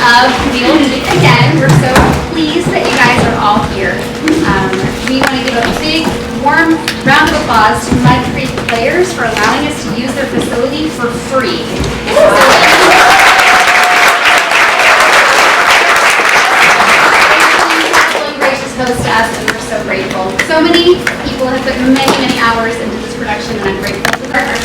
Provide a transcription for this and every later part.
of We'll Meet Again. We're so pleased that you guys are all here. We want to give a big, warm round of applause to Mud Creek players for allowing us to use their facility for free. Gracious host to us, and we're so grateful. So many people have put many, many hours into this production, and I'm grateful for that.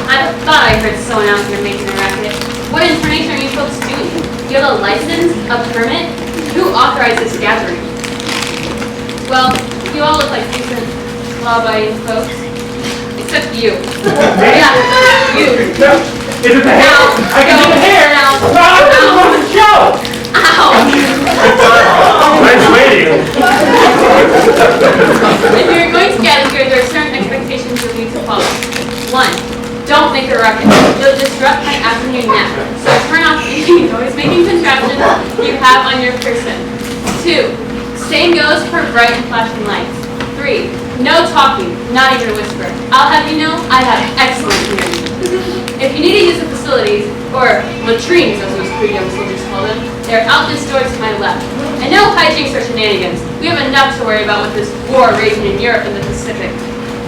I thought I heard someone out here making a racket. What information are you folks doing? Do you have a license? A permit? Who authorized this gathering? Well, you all look like decent, law-abiding folks. Except you. Yeah, you. Is it the hair? I can see the hair! Now. Show! Ow! Nice waiting. If you're going to gather here, there are certain expectations you'll need to follow. 1. Don't make a ruckus. You'll disrupt my afternoon nap. So turn off any noise-making contraption you have on your person. 2. Same goes for bright and flashing lights. 3. No talking, not even a whisper. I'll have you know, I have excellent hearing. If you need to use the facilities, or latrines as those 3 young soldiers call them, they're out this door to my left. And no hijinks or shenanigans. We have enough to worry about with this war raging in Europe and the Pacific.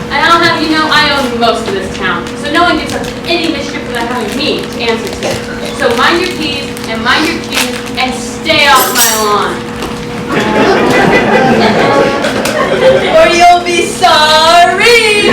And I'll have you know I own most of this town, so no one gets up to any mischief without having me to answer to. So mind your P's and mind your Q's and stay off my lawn. Or you'll be sorry!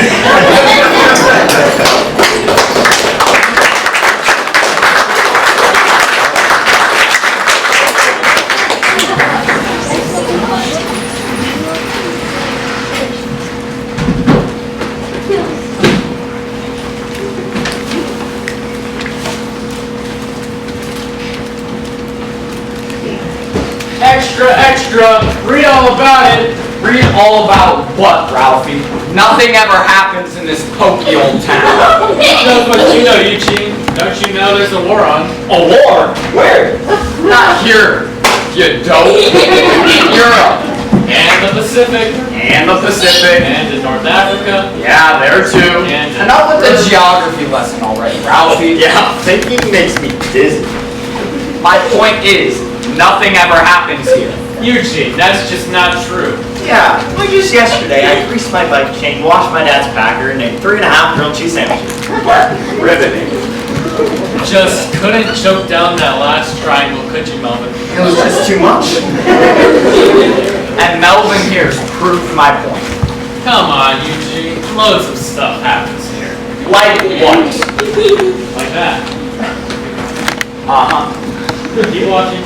Extra, extra, read all about it. Read all about what, Ralphie? Nothing ever happens in this pokey old town. Just what you know, Eugene. Don't you know there's a war on? A war? Where? Not here, you dope. In Europe. And the Pacific. And the Pacific. And in North Africa. Yeah, there too. And enough with the geography lesson already, Ralphie. Yeah, thinking makes me dizzy. My point is, nothing ever happens here. Eugene, that's just not true. Yeah, like just yesterday, I greased my bike chain, washed my dad's packer, and made 3.5 grilled cheese sandwiches. Riveting. Just couldn't choke down that last triangle, could you, Melvin? It was just too much. And Melvin here's proof my point. Come on, Eugene. Loads of stuff happens here. Like what? Like that. Uh-huh. Keep watching.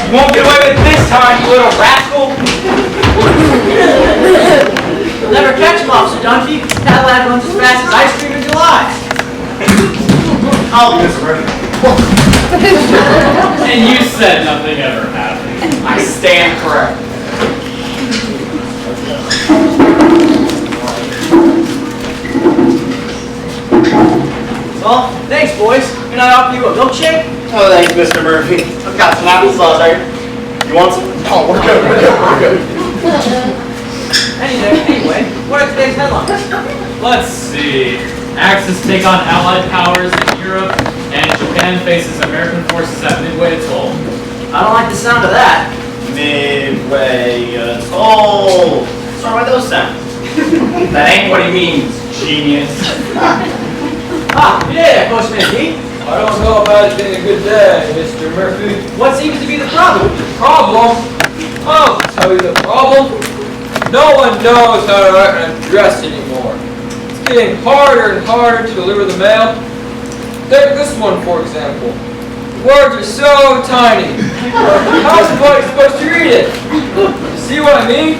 You won't get away with it this time, you little rascal! You'll never catch him, Officer Dunphy. That lad runs as fast as ice cream in July. I'll be this ready. And you said nothing ever happened. I stand corrected. Well, thanks, boys. Can I offer you a milkshake? Oh, thanks, Mr. Murphy. I've got some applesauce right here. You want some? Oh, we're good, we're good, we're good. Anyway, what are today's headlines? Let's see. Axis take on Allied powers in Europe, and Japan faces American forces at Midway Atoll. I don't like the sound of that. Midway Atoll. Sorry, why those sounds? That ain't what he means, genius. Yeah, Postman Pete. I don't know about it being a good day, Mr. Murphy. What seems to be the problem? Problem? I'll tell you the problem. No one knows how to write an address anymore. It's getting harder and harder to deliver the mail. Take this one, for example. The words are so tiny. How's somebody supposed to read it? You see what I mean?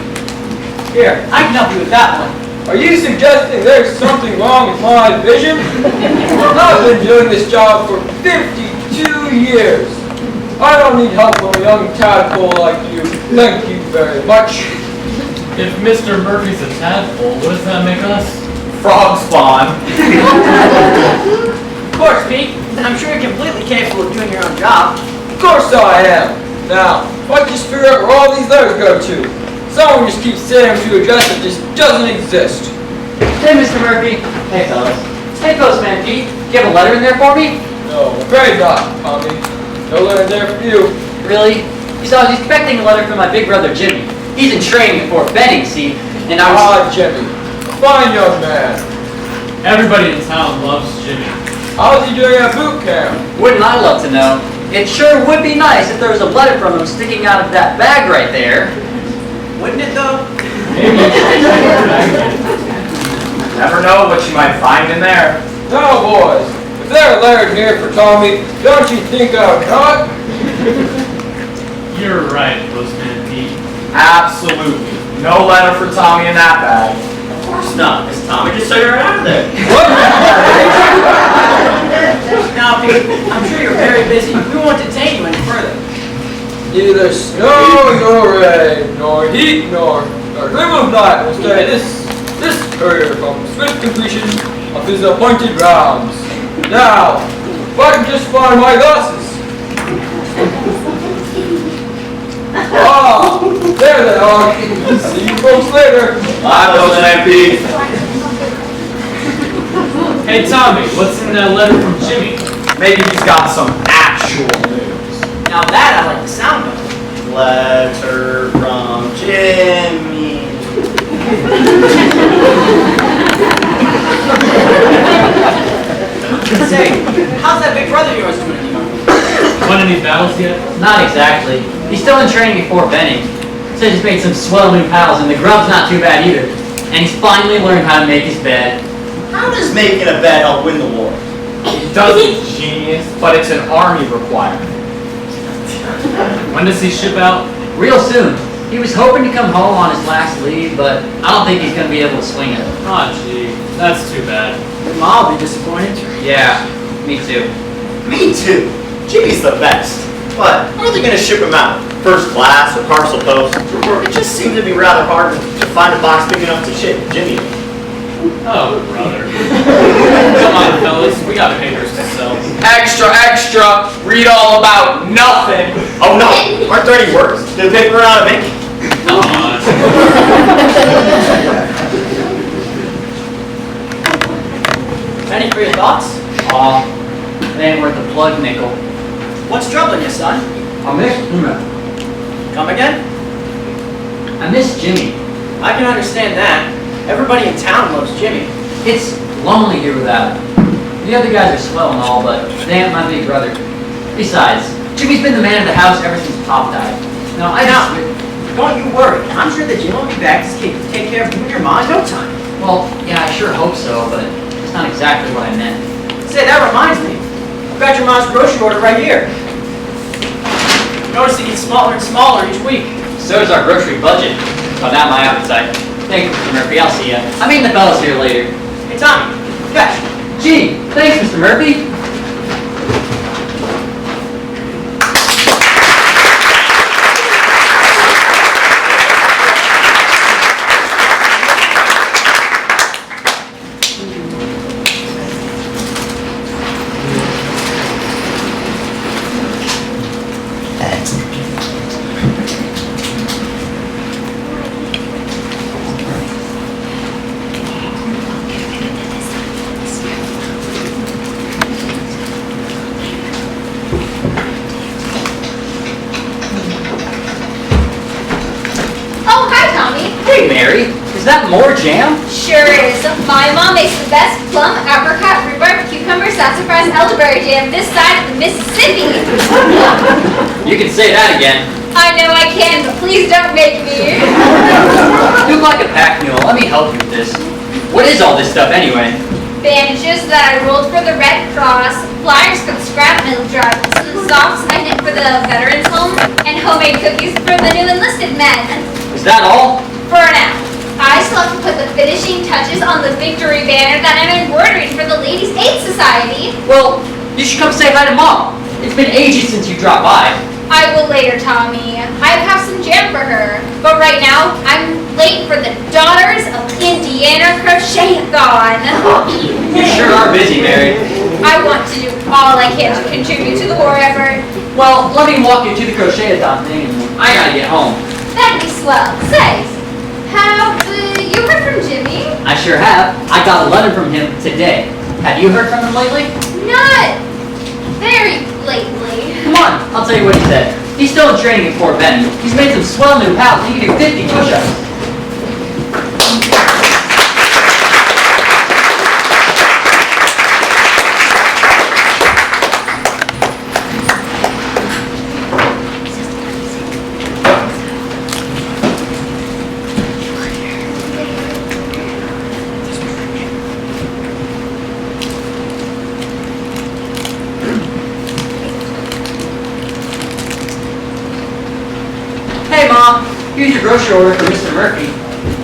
Here, I can help you with that one. Are you suggesting there's something wrong with my vision? I've been doing this job for 52 years. I don't need help from a young tadpole like you. Thank you very much. If Mr. Murphy's a tadpole, what does that make us? frog spawn. Of course, Pete. I'm sure you're completely capable of doing your own job. Of course I am. Now, why just figure out where all these letters go to? Someone just keeps sending them to a address that just doesn't exist. Hey, Mr. Murphy. Hey, fellas. Hey, Postman Pete. Do you have a letter in there for me? No, I'm afraid not, Tommy. No letter there for you. Really? You see, I was expecting a letter from my big brother Jimmy. He's in training at Fort Benning, see? And I was... Ah, Jimmy. Fine young man. Everybody in town loves Jimmy. How's he doing at boot camp? Wouldn't I love to know? It sure would be nice if there was a letter from him sticking out of that bag right there. Wouldn't it, though? Maybe you should check your bag again. Never know what you might find in there. Now, boys, if there are letters here for Tommy, don't you think I would cut? You're right, Postman Pete. Absolutely. No letter for Tommy in that bag. Of course not, because Tommy just took it right out of there. Now, Pete, I'm sure you're very busy. We won't detain you any further. Neither snow, nor rain, nor heat, nor gleam of night will stay this courier from swift completion of his appointed rounds. Now, if I can just find my glasses. Ah, there they are. See you folks later. Bye, Postman Pete. Hey Tommy, what's in that letter from Jimmy? Maybe he's got some actual news. Now that I like the sound of. Letter from Jimmy. Say, how's that big brother of yours doing anymore? Won any battles yet? Not exactly. He's still in training before Benning. Said he's made some swell new pals, and the grub's not too bad either. And he's finally learned how to make his bed. How does making a bed help win the war? He doesn't, genius, but it's an army requirement. When does he ship out? Real soon. He was hoping to come home on his last leave, but I don't think he's going to be able to swing it. Aw, gee, that's too bad. Ma'll be disappointed. Yeah, me too. Me too. Jimmy's the best. But how are they going to ship him out? First class or parcel post? It just seems to be rather hard to find a box big enough to ship Jimmy. Oh, brother. Come on, fellas, we got papers to sell. Extra, extra, read all about nothing. Oh no, aren't there any words? Did the paper run out of ink? Come on. Any for your thoughts? Aw, they ain't worth a plug nickel. What's troubling you, son? I miss Come again? I miss Jimmy. I can understand that. Everybody in town loves Jimmy. It's lonely here without him. The other guys are swell and all, but they ain't my big brother. Besides, Jimmy's been the man of the house ever since Pop died. No, Don't you worry. I'm sure that Jim will be back to take care of you and your mom in no time. well, yeah, I sure hope so, but it's not exactly what I meant. Say, that reminds me. I've got your mom's grocery order right here. Notice it gets smaller and smaller each week. So does our grocery budget. But not my appetite. Thank you, Mr. Murphy. I'll see ya. I'm meeting the fellas here later. Hey, Tommy, fetch. Gee, thanks, Mr. Murphy. Oh, hi, Tommy. Hey, Mary. Is that more jam? Sure is. My mom makes the best plum, apricot, rhubarb, cucumber, sassafras, elderberry jam this side of the Mississippi. You can say that again. I know I can, but please don't make me. You look like a pack mule. Let me help you with this. What is all this stuff anyway? Bandages that I rolled for the Red Cross, flyers for the scrap metal drive, socks I knit for the Veterans Home, and homemade cookies for the new enlisted men. Is that all? For now. I still have to put the finishing touches on the victory banner that I'm embroidering for the Ladies' Aid Society. Well, you should come say hi to Mom. It's been ages since you dropped by. I will later, Tommy. I have some jam for her. But right now, I'm late for the Daughters of Indiana Crochet-a-thon. You sure are busy, Mary. I want to do all I can to contribute to the war effort. Well, let me walk you to the crochet-a-thon thing, and I gotta get home. That'd be swell. Say, have you heard from Jimmy? I sure have. I got a letter from him today. Have you heard from him lately? Not very lately. Come on, I'll tell you what he said. He's still in training at Fort Benning. He's made some swell new pals. He can do 50 push-ups. Hey, Mom. Here's your grocery order for Mr. Murphy.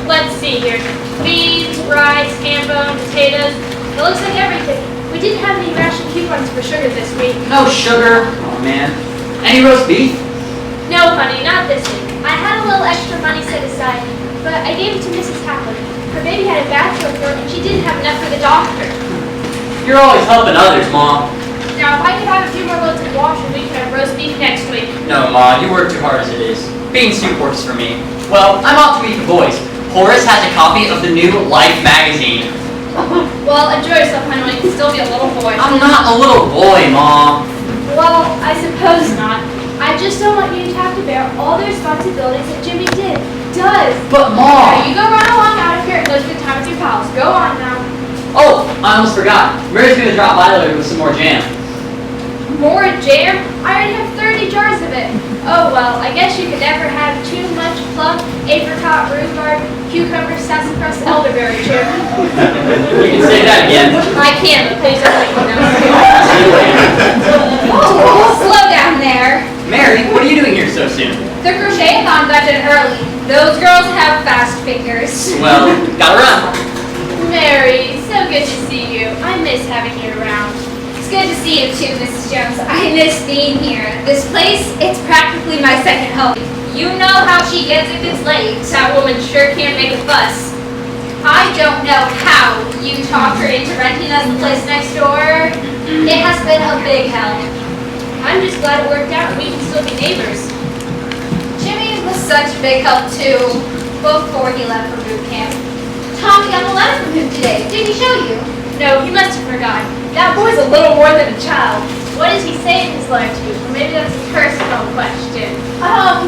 Let's see here. Beans, rice, ham bone, potatoes. It looks like everything. We didn't have any ration coupons for sugar this week. No sugar. Oh, man. Any roast beef? No, honey, not this week. I had a little extra money set aside, but I gave it to Mrs. Hackler. Her baby had a bad throat and she didn't have enough for the doctor. You're always helping others, Mom. Now, if I could have a few more loads of wash and we could have roast beef next week. No, Ma, you work too hard as it is. Being soup works for me. Well, I'm off to meet the boys. Horace has a copy of the new Life magazine. Well, enjoy yourself, honey. You can still be a little boy. I'm not a little boy, Mom. Well, I suppose not. I just don't want you to have to bear all the responsibilities that Jimmy does. But, Now, Mom. you go run along out of here and go spend time with your pals. Go on now. Oh, I almost forgot. Mary's gonna drop by later with some more jam. More jam? I already have 30 jars of it. Oh well, I guess you could never have too much plum, apricot, rhubarb, cucumber, sassafras, elderberry jam. You can say that again. I can, but please don't make me See you later. Oh, slow down there. Mary, what are you doing here so soon? The crochet-a-thon got done early. Those girls have fast fingers. Well, gotta run. Mary, so good to see you. I miss having you around. It's good to see you too, Mrs. Jones. I miss being here. This place, it's practically my second home. You know how she gets if it's late. That woman sure can't make a fuss. I don't know how you talked her into renting us the place next door. It has been a big help. I'm just glad it worked out and we can still be neighbors. Jimmy was such a big help too, before he left for boot camp. Tommy got a letter from him today. Did he show you? No, he must have forgotten. That boy's a little more than a child. What does he say in his letter to you? Or maybe that's a personal question. Well,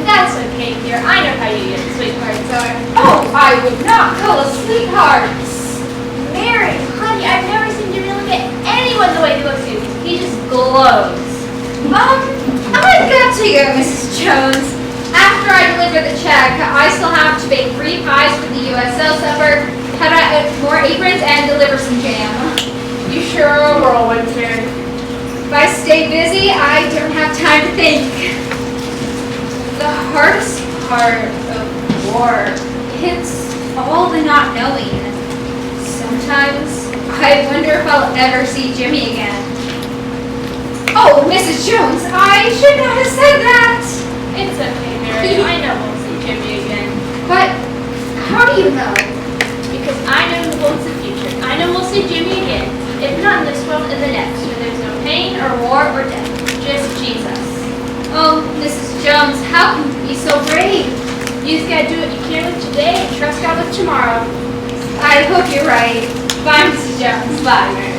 That's okay, dear. I know how you get sweethearts are. Oh, I would not call us sweethearts. Mary, honey, I've never seen Jimmy look at anyone the way he looks at you. He just glows. I've got to go, Mrs. Jones. After I deliver the check, I still have to bake 3 pies for the USO supper, cut out more aprons, and deliver some jam. You sure are a whirlwind, Mary. If I stay busy, I don't have time to think. The hardest part of war, it's all the not knowing. Sometimes I wonder if I'll ever see Jimmy again. Oh, Mrs. Jones, I should not have said that. It's okay, Mary. I know we'll see Jimmy again. But how do you know? Because I know who holds the future. I know we'll see Jimmy again. If not in this world, in the next, where there's no pain or war or death. Just Jesus. Oh, Mrs. Jones, how can you be so brave? You just gotta do what you can with today and trust God with tomorrow. I hope you're right. Bye, Mrs. Jones. Bye, Mary.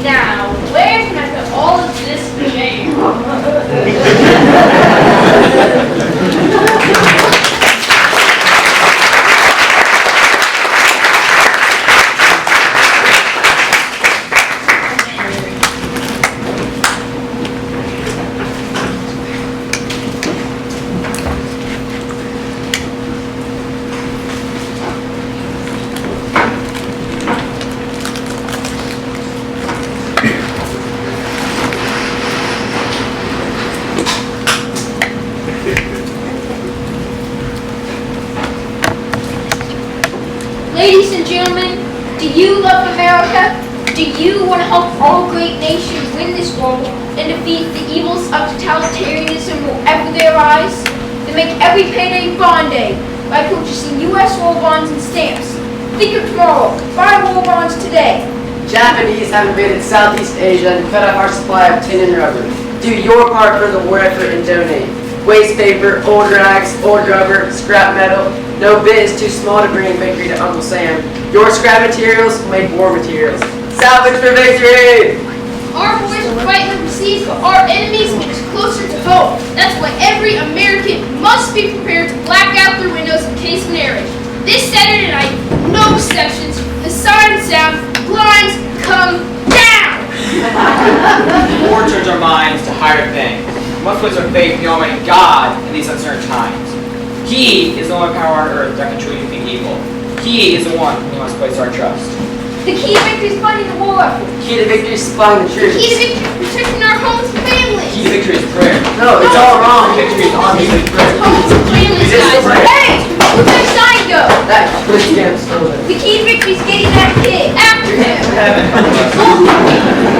Now, where can I put all of this jam? Ladies and gentlemen, do you love America? Do you want to help all great nations win this war and defeat the evils of totalitarianism wherever they arise? The and make every payday bond day by purchasing U.S. war bonds and stamps. Think of tomorrow. Buy war bonds today. Japanese have invaded Southeast Asia and cut off our supply of tin and rubber. Do your part for the war effort and donate. Waste paper, old rags, old rubber, scrap metal. No bit is too small to bring victory to Uncle Sam. Your scrap materials will make war materials. Salvage for victory! Our boys are fighting overseas, but our enemies make us closer to home. That's why every American must be prepared to black out their windows in case of an air raid. This Saturday night, no exceptions. The sirens sound, blinds come down! The war turns our minds to higher things. We must place our faith in the Almighty God in these uncertain times. He is the only power on earth that can truly defeat evil. He is the one we must place our trust. The key to victory is fighting the war effort. Key to victory is supplying the The troops. key to victory is protecting our homes and families. Key to victory is prayer. No, it's all wrong. Victory is obviously prayer. Homes and families, It is guys. right. Hey, where'd that sign go? That push damn stolen. The key to victory is getting that kid after him. Heaven help us.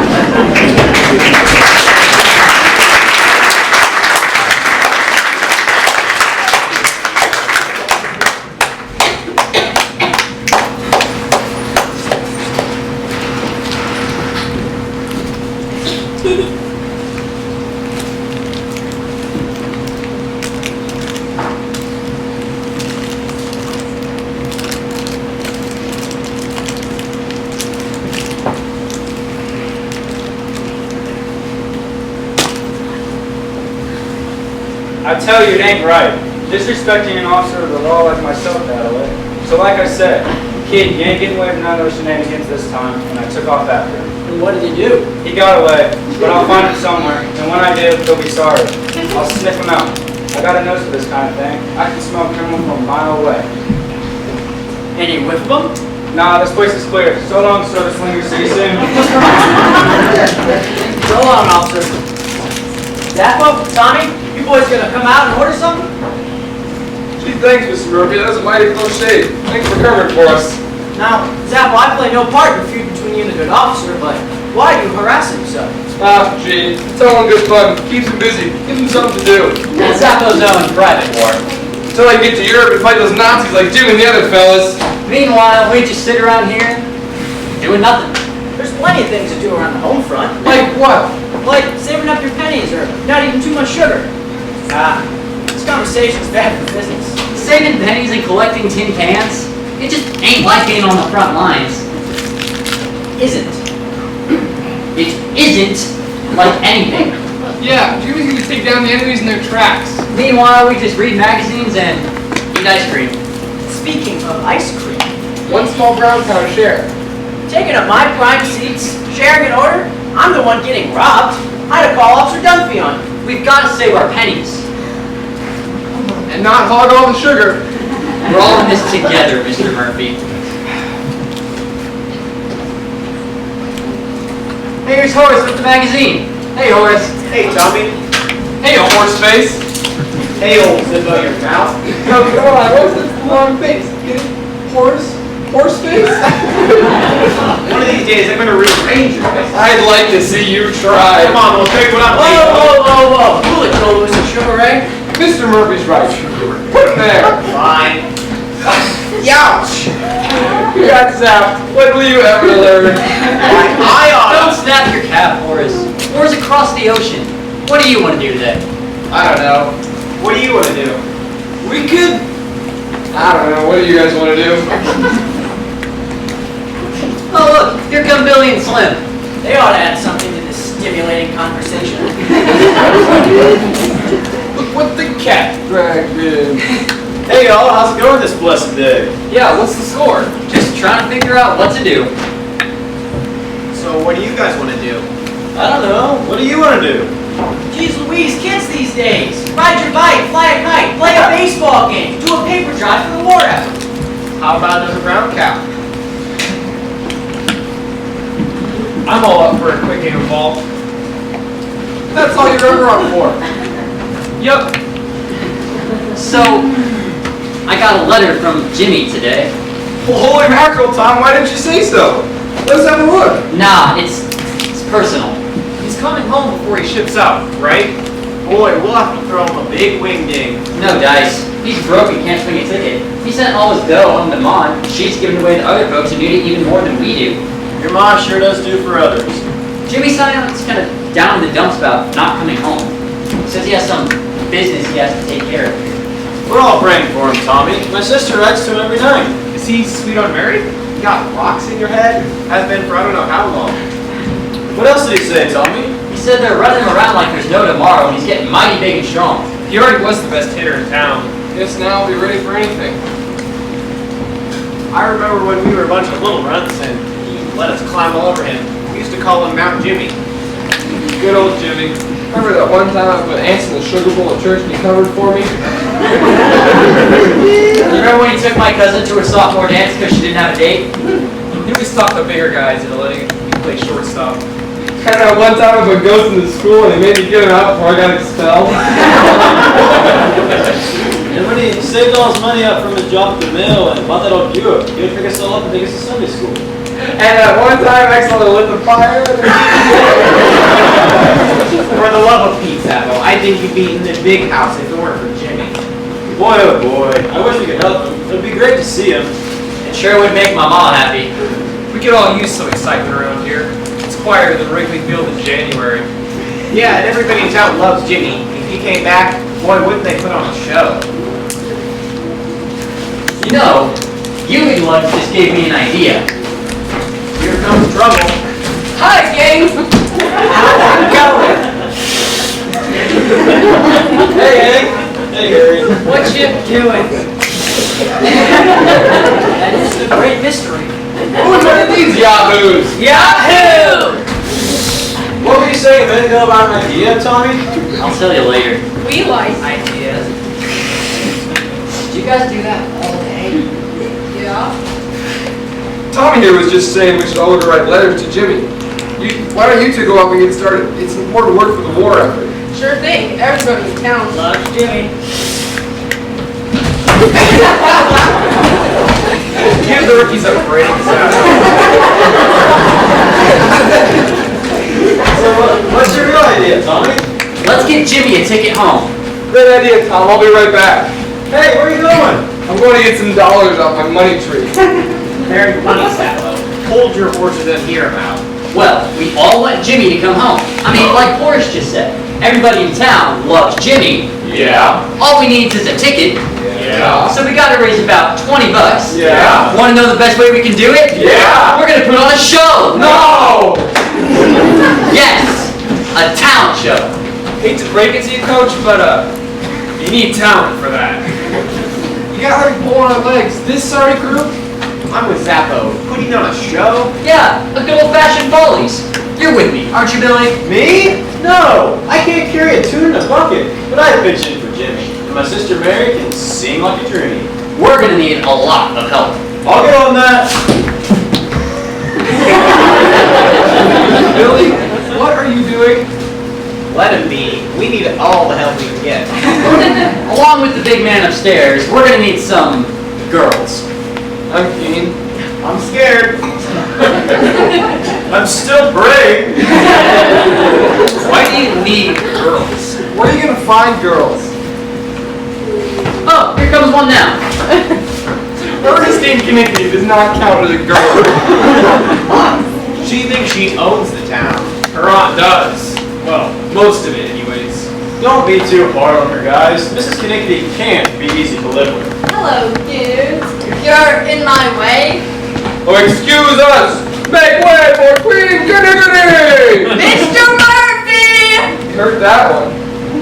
I tell you, it ain't right. Disrespecting an officer of the law like myself that way. So like I said, kid, you ain't getting away from none of those shenanigans this time, and I took off after him. And what did he do? He got away, but I'll find him somewhere, and when I do, he'll be sorry. I'll sniff him out. I got a nose for this kind of thing. I can smell criminal from a mile away. Any whiff of him? Nah, this place is clear. So long, soda slinger. See you soon. So long, officer. Zappo, Tommy, you boys gonna come out and order something? Gee, thanks, Mr. Murphy. That was a mighty close shave. Thanks for covering for us. Now, Zappo, I play no part in the feud between you and the good officer, but why do you harass him so? Ah, gee, it's all in good fun. Keeps him busy. Gives him something to do. It's Zappo's own private war. Until I get to Europe and fight those Nazis like Jim and the other fellas. Meanwhile, we just sit around here doing nothing. There's plenty of things to do around the home front. Like what? Like saving up your pennies or not eating too much sugar. This conversation's bad for business. Saving pennies and collecting tin cans, it just ain't like being on the front lines. Isn't. It isn't like anything. Yeah, Jimmy's gonna take down the enemies in their tracks. Meanwhile, we just read magazines and eat ice cream. Speaking of ice cream, One small brown cow share. taking up my prime seats, sharing an order, I'm the one getting robbed. I'd have called Officer Dunphy on you. We've got to save our pennies. And not hog all the sugar. We're all in this together, Mr. Murphy. Hey, here's Horace with the magazine. Hey, Horace. Hey, Tommy. Hey, old horse face. Hey, old zip out your mouth. No, come on, what's the long face? Get it? Horse face? One of these days, I'm gonna rearrange your face. I'd like to see you try. Come on, we'll take what I'm Whoa. Cool it, Joe Louis and Sugar Ray. Mr. Murphy's right. Put him there. Fine. Youch! You got zapped. When will you ever learn? I Don't oughta. snap your cap, Horace. War's across the ocean. What do you want to do today? I don't know. What do you want to do? We could... I don't know. What do you guys want to do? Oh, look, here come Billy and Slim. They ought to add something to this stimulating conversation. Look what the cat dragged in. Hey, y'all. How's it going this blessed day? Yeah, what's the score? Just trying to figure out what to do. So, what do you guys want to do? I don't know. What do you want to do? Geez Louise, kids these days. Ride your bike, fly a kite, play a baseball game, do a paper drive for the war effort. How about another brown cow? I'm all up for a quick game of ball. That's all you're ever up for. Yep. So, I got a letter from Jimmy today. Well, holy mackerel, Tom, why didn't you say so? Let's have a look. Nah, it's personal. He's coming home before he ships out, right? Boy, we'll have to throw him a big wing ding. No dice. He's broke and can't swing a ticket. He sent all his dough home to Mon. She's giving away to other folks who need it even more than we do. Your mom sure does do for others. Jimmy Silent's kind of down in the dumps about not coming home. He says he has some business he has to take care of. We're all praying for him, Tommy. My sister writes to him every night. Is he sweet on Mary? You got rocks in your head? Has been for I don't know how long. What else did he say, Tommy? He said they're running him around like there's no tomorrow and he's getting mighty big and strong. He already was the best hitter in town. Guess now I'll be ready for anything. I remember when we were a bunch of little runts and he let us climb all over him. We used to call him Mount Jimmy. Good old Jimmy. Remember that one time I put ants in the sugar bowl at church and he covered for me? You remember when he took my cousin to her sophomore dance because she didn't have a date? He always stopped the bigger guys into letting me play shortstop. And that one time I put ghosts in the school and they made me get him out before I got expelled. And when he saved all his money up from his job at the mill and bought that old Buick, he would pick us all up and take us to Sunday school. And that one time I accidentally lit the fire. For the love of Pete, Savo, I think you'd be in the big house if it weren't for Jimmy. Boy, oh boy. I wish we could help him. It would be great to see him. It sure would make my mom happy. We could all use some excitement around here. It's quieter than Wrigley Field in January. Yeah, and everybody in town loves Jimmy. If he came back, boy, wouldn't they put on a show. You know, you and Lux just gave me an idea. Here comes trouble. Hi, gang! How's it going? Hey, Hank. Hey, Harry. What you doing? That is the great mystery. Who's one of these yahoos? Yahoo! What were you saying a minute ago about an idea, Tommy? I'll tell you later. We like Ideas. Did you guys do that all day? Yeah. Tommy here was just saying we should all go write letters to Jimmy. Why don't you two go up and get started? It's important work for the war effort. Sure thing. Everybody in town Loves Jimmy. Give the rookies a break, So, what's your real idea, Tommy? Let's get Jimmy a ticket home. Great idea, Tom. I'll be right back. Hey, where are you going? I'm going to get some dollars off my money tree. Very funny, Savo. Hold your horses and hear him out. Well, we all want Jimmy to come home. I mean, like Horace just said, everybody in town loves Jimmy. Yeah. All we need is a ticket. Yeah. So we gotta raise about 20 bucks. Yeah. Wanna know the best way we can do it? Yeah. We're gonna put on a show. No! Yes, a talent show. Hate to break it to you, Coach, but you need talent for that. You got her pulling on legs. This sorry crew? I'm with Zappo. Putting on a show? Yeah, a good old-fashioned Follies. You're with me, aren't you, Billy? Me? No, I can't carry a tune in a bucket, but I pitch in for Jimmy. And my sister Mary can sing like a dream. We're gonna need a lot of help. I'll get on that. Billy, what are you doing? Let him be. We need all the help we can get. Along with the big man upstairs, we're gonna need some girls. I'm keen. I'm scared. I'm still brave. Why do you need girls? Where are you going to find girls? Oh, here comes one now. Ernestine Knickney does not count as a girl. She thinks she owns the town. Her aunt does. Well, most of it anyways. Don't be too hard on her, guys. Mrs. Knickney can't be easy to live with. Hello, dudes. You're in my way. Oh, excuse us! Make way for Queen Knickney! Mr. Murphy! You heard that one.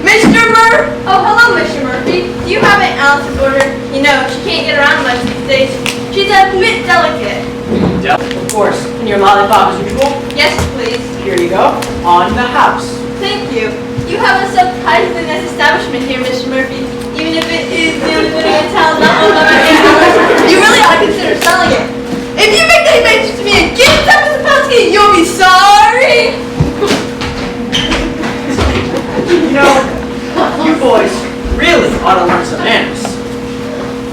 Mr. Murphy! Oh, hello, Mr. Murphy. Do you have an Alice's order? You know, she can't get around much these days. She's a bit delicate. Of course. And your lollipop as usual? Yes, please. Here you go. On the house. Thank you. You have a surprisingly nice establishment here, Mr. Murphy. Even if it is the only thing in town not owned by my grandfather, you really ought to consider selling it. If you make that message to me again, Mr. Sapolsky, you'll be sorry. You know, you boys really ought to learn some manners.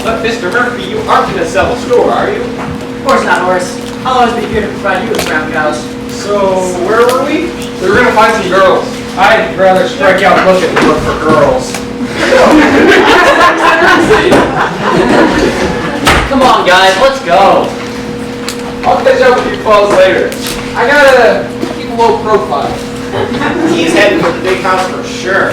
But Mr. Murphy, you aren't going to sell a store, are you? Of course not, Horace. I'll always be here to provide you with brown cows. So, where were we? We were going to find some girls. I'd rather strike out looking than look for girls. Come on, guys, let's go. I'll catch up with you fellas later. I gotta keep a low profile. He's heading for the big house for sure.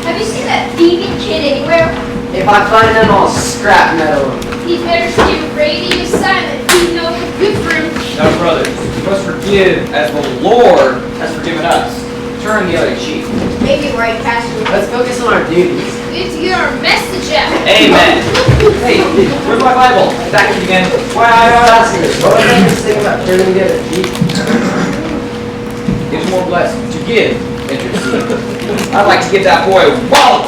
Have you seen that thieving kid anywhere? If I find him, I'll scrap metal him. He'd better stay ready to silent. He's no good for him. Now, brothers, you must forgive as the Lord has forgiven us. Turn the other cheek. Maybe right, Pastor. Let's focus on our duties. We have to get our message out. Amen. Hey, where's my Bible? Back it again. What was that this thing about turning the other cheek? Gives more blessings to give than to receive. I'd like to give that boy a wallop.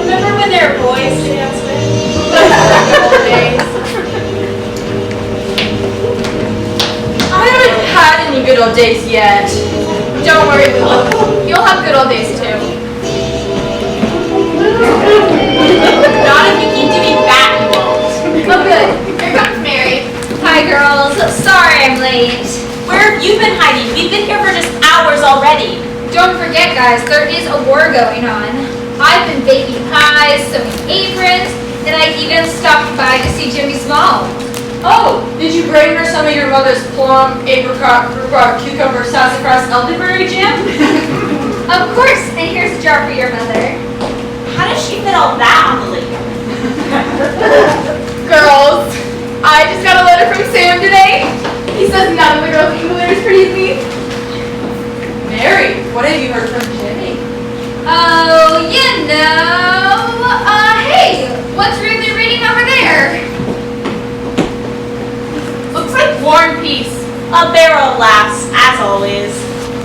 Remember when there were boys sitting on Smith? I haven't had any good old days yet. Don't worry, Lulu. You'll have good old days too. Not if you keep doing that, you won't. Oh, good. Here comes Mary. Hi, girls. Sorry I'm late. Where have you been hiding? We've been here for just hours already. Don't forget, guys, there is a war going on. I've been baking pies, sewing aprons, and I even stopped by to see Jimmy Small. Oh, did you bring her some of your mother's plum, apricot, rhubarb, cucumber, sassafras, elderberry jam? Of course, and here's a jar for your mother. How does she fit all that on the lid? Girls, I just got a letter from Sam today. He says none of the girls in the letter is pretty as me. Mary, what have you heard from Jimmy? Oh, hey, what's Ruby reading over there? Looks like War and Peace. A barrel of laughs, as always.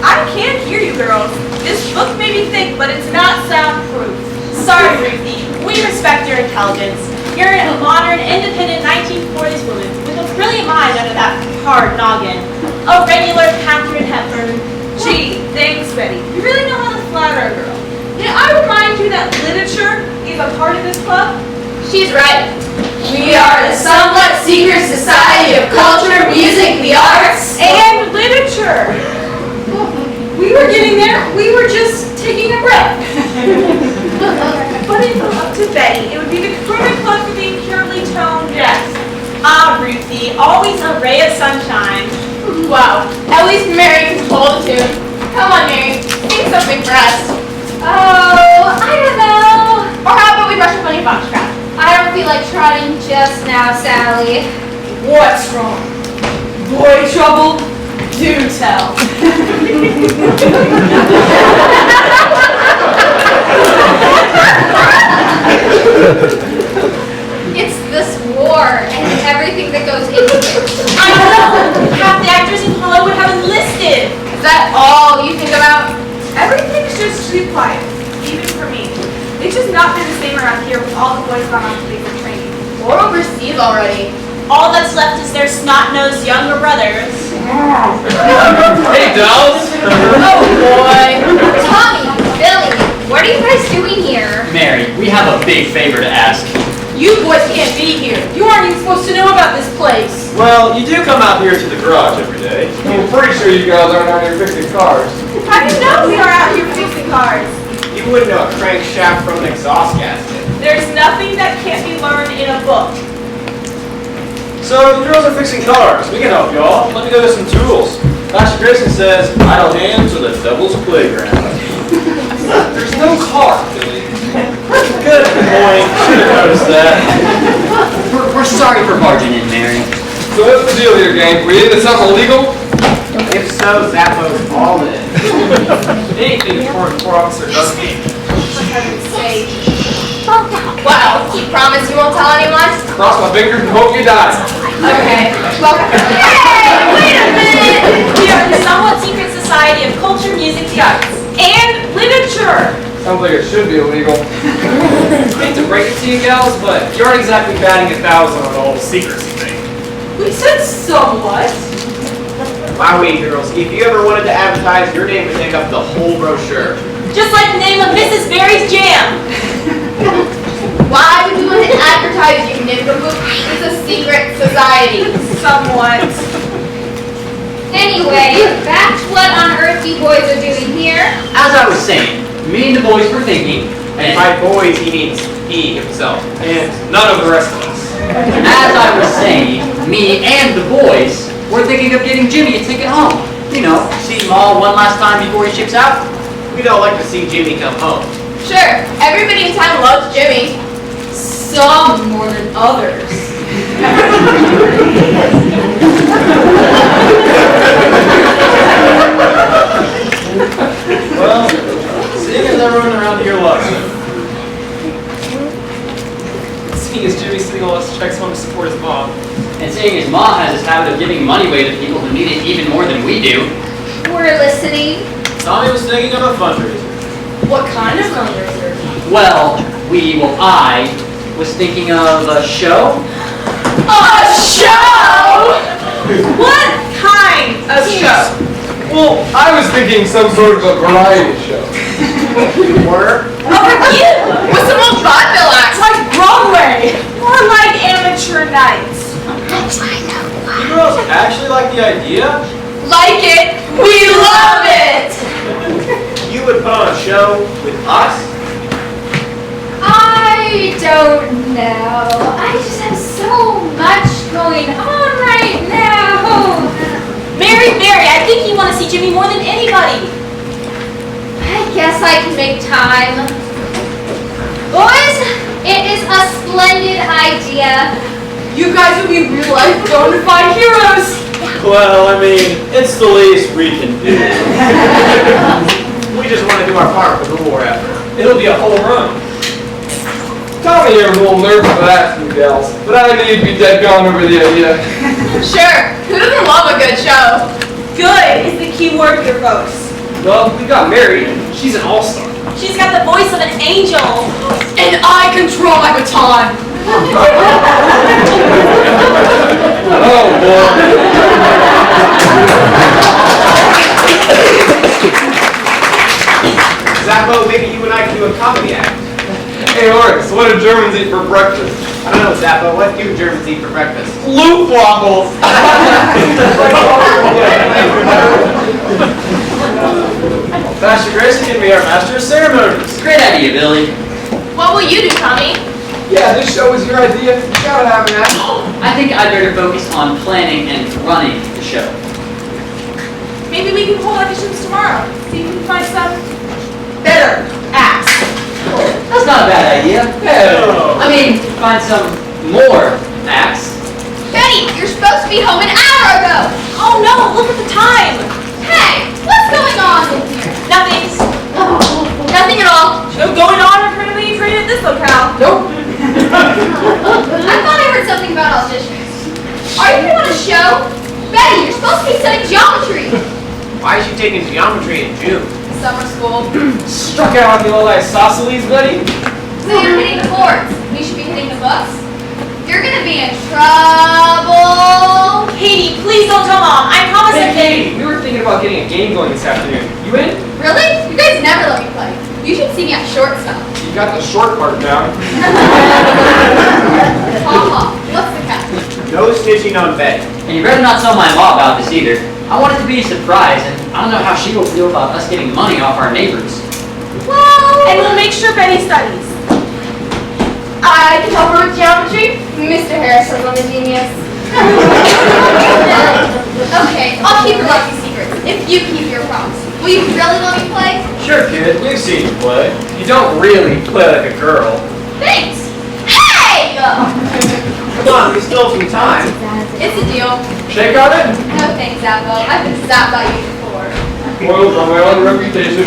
I can't hear you girls. This book may be thick, but it's not soundproof. Sorry, Ruthie. We respect your intelligence. You're a modern, independent 1940s woman with a brilliant mind under that hard noggin. A regular Katharine Hepburn. Gee, thanks, Betty. You really know how to flatter a girl. Did I remind you that literature is a part of this club? She's right. We are a somewhat secret society of culture, music, the arts, And literature. We were getting there. We were just taking a breath. But if it were up to Betty, it would be the perfect club for being purely tone deaf. Ah, Ruthie, always a ray of sunshine. Wow, at least Mary can hold a tune. Come on, Mary, sing something for us. Oh, I don't know. Or how about we brush up on your foxtrot? I don't feel like trotting just now, Sally. What's wrong? Boy trouble? Do tell. It's this war and everything that goes into it. I know. Half the actors in Hollywood have enlisted. Is that all you think about? Everything's just too quiet, even for me. They has not been the same around here with all the boys gone off to basic training. Or overseas already. All that's left is their snot-nosed younger brothers. Hey, Dells! Oh boy. Tommy, Billy, what are you guys doing here? Mary, we have a big favor to ask. You boys can't be here. You aren't even supposed to know about this place. Well, you do come out here to the garage every day. I'm pretty sure you guys aren't out here fixing cars. How do you know we are out here fixing cars? You wouldn't know a crankshaft from an exhaust gasket. There's nothing that can't be learned in a book. So, the girls are fixing cars. We can help y'all. Let me go get some tools. Pastor Grayson says, idle hands are the devil's playground. There's no car, Billy. Good point. Should have noticed that. We're sorry for barging in, Mary. So what's the deal here, gang? We in this stuff illegal? If so, Zappo's all in. Anything for officer doesn't mean. For heaven's sake. Well, you promise you won't tell anyone? Cross my fingers and hope you die. Okay. Well, hey, wait a minute! We are the somewhat secret society of culture, music, the arts, and literature. Sounds like it should be illegal. Hate to break it to you gals, but you aren't exactly batting 1,000 on the whole secrecy thing. We said somewhat. Wowee, girls, if you ever wanted to advertise, your name would take up the whole brochure. Just like the name of Mrs. Berry's jam. Why would you want to advertise, you nincompoop? It's a secret society. Somewhat. Anyway, back to what on earth you boys are doing here. As I was saying, me and the boys were thinking, And and by boys, he means he himself, and none of the rest of us. as I was saying, me and the boys were thinking of getting Jimmy a ticket home. You know, see him all one last time before he ships out. We don't like to see Jimmy come home. Sure, everybody in town loves Jimmy. Some more than others. Well, seeing as everyone around here loves him. Seeing as Jimmy Single checks home to support his mom. And seeing his mom has this habit of giving money away to people who need it even more than we do. We're listening. Tommy was thinking of a fundraiser. What kind of fundraiser? I was thinking of a show. A show? What kind of show? Well, I was thinking some sort of a variety show. Were? Over you! With some old vaudeville acts. Like Broadway! More like amateur nights. You girls actually like the idea? Like it, we love it! You would put on a show with us? I don't know. I just have so much going on right now. Mary, I think you want to see Jimmy more than anybody. I guess I can make time. Boys, it is a splendid idea. You guys would be real life bona fide heroes. Well, I mean, it's the least we can do. We just want to do our part for the war effort. It'll be a whole run. Tommy here was a little nervous for that, you gals, but I knew you'd be dead gone over the idea. Sure, who doesn't love a good show? Good is the key word here, folks. Well, we got married. She's an all-star. She's got the voice of an angel. And I control my baton. Oh, boy. Zappo, maybe you and I can do a comedy act. Hey, Horace, what do Germans eat for breakfast? I don't know, Zappo, what do Germans eat for breakfast? Loop waffles! Pastor Grayson can be our master of ceremonies. Great idea, Billy. What will you do, Tommy? Yeah, this show was your idea. You gotta have an act. I think I'd better focus on planning and running the show. Maybe we can hold auditions tomorrow. See if we can find some better acts. That's not a bad idea. I mean, find some more acts. Betty, you're supposed to be home an hour ago. Oh no, look at the time. Hey, what's going on in here? Nothing. Nothing at all. No going on or currently trained at this locale. Nope. I thought I heard something about auditions. Are you on a show? Betty, you're supposed to be studying geometry. Why is she taking geometry in June? Summer school. Struck out on the old isosceles, buddy? So you're hitting the boards. We should be hitting the books. You're gonna be in trouble. Katie, please don't tell Mom. I promise I Hey, Katie, we were thinking about getting a game going this afternoon. You in? Really? You guys never let me play. You should see me at shortstop. You got the short part down. Haha. What's the catch? No snitching on Betty. And you better not tell my mom about this either. I want it to be a surprise, and I don't know how she will feel about us getting money off our neighbors. Well, and we'll make sure Betty studies. I can help her with geometry. Mr. Harris says I'm a genius. Okay, I'll keep your lucky secrets if you keep your promise. Will you really let me play? Sure, kid. We've seen you play. You don't really play like a girl. Thanks. Hey! Come on, we still have some time. It's a deal. Shake on it? No thanks, Apple. I've been zapped by you before. Well, on my own reputation.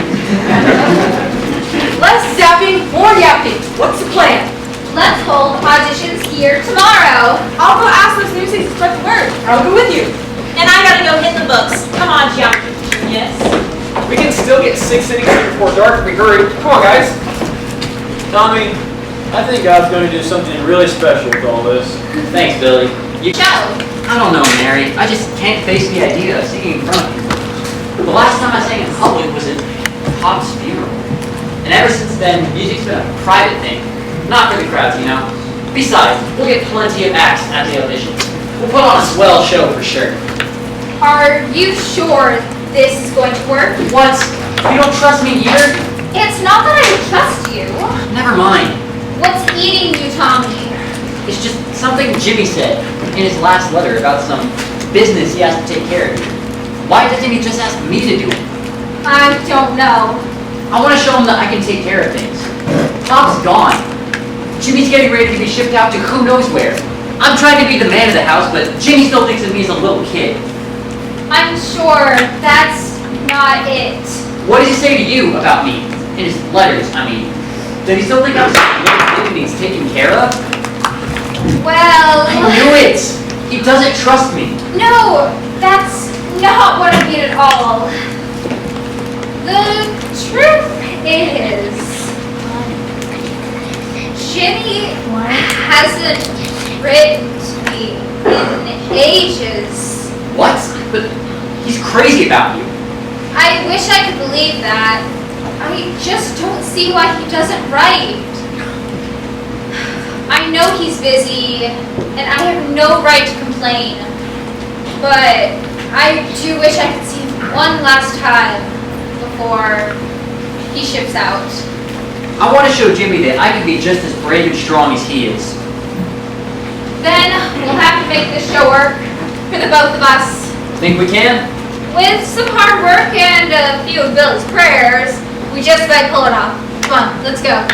Less zapping, more yapping. What's the plan? Let's hold auditions here tomorrow. I'll go ask those new things to spread the word. I'll go with you. And I gotta go hit the books. Come on, geometry genius. We can still get 6 innings in before dark if we hurry. Come on, guys. Tommy, I think God's going to do something really special with all this. Thanks, Billy. Joe. I don't know, Mary. I just can't face the idea of singing in front of you. The last time I sang in public was at Pop's funeral. And ever since then, music's been a private thing. Not for the crowds, you know. Besides, we'll get plenty of acts at the auditions. We'll put on a swell show for sure. Are you sure this is going to work? What? You don't trust me either? It's not that I don't trust you. Never mind. What's eating you, Tommy? It's just something Jimmy said in his last letter about some business he has to take care of. Why doesn't he just ask me to do it? I don't know. I want to show him that I can take care of things. Pop's gone. Jimmy's getting ready to be shipped out to who knows where. I'm trying to be the man of the house, but Jimmy still thinks of me as a little kid. I'm sure that's not it. What does he say to you about me? In his letters, I mean. Does he still think I'm some little kid that needs taken care of? Well... I knew it! He doesn't trust me. No, that's not what I mean at all. The truth is... Jimmy hasn't written to me in ages. What? But he's crazy about you. I wish I could believe that. I just don't see why he doesn't write. I know he's busy, and I have no right to complain. But I do wish I could see him one last time before he ships out. I want to show Jimmy that I can be just as brave and strong as he is. Then we'll have to make this show work for the both of us. Think we can? With some hard work and a few of Billy's prayers, we just might pull it off. Come on, let's go.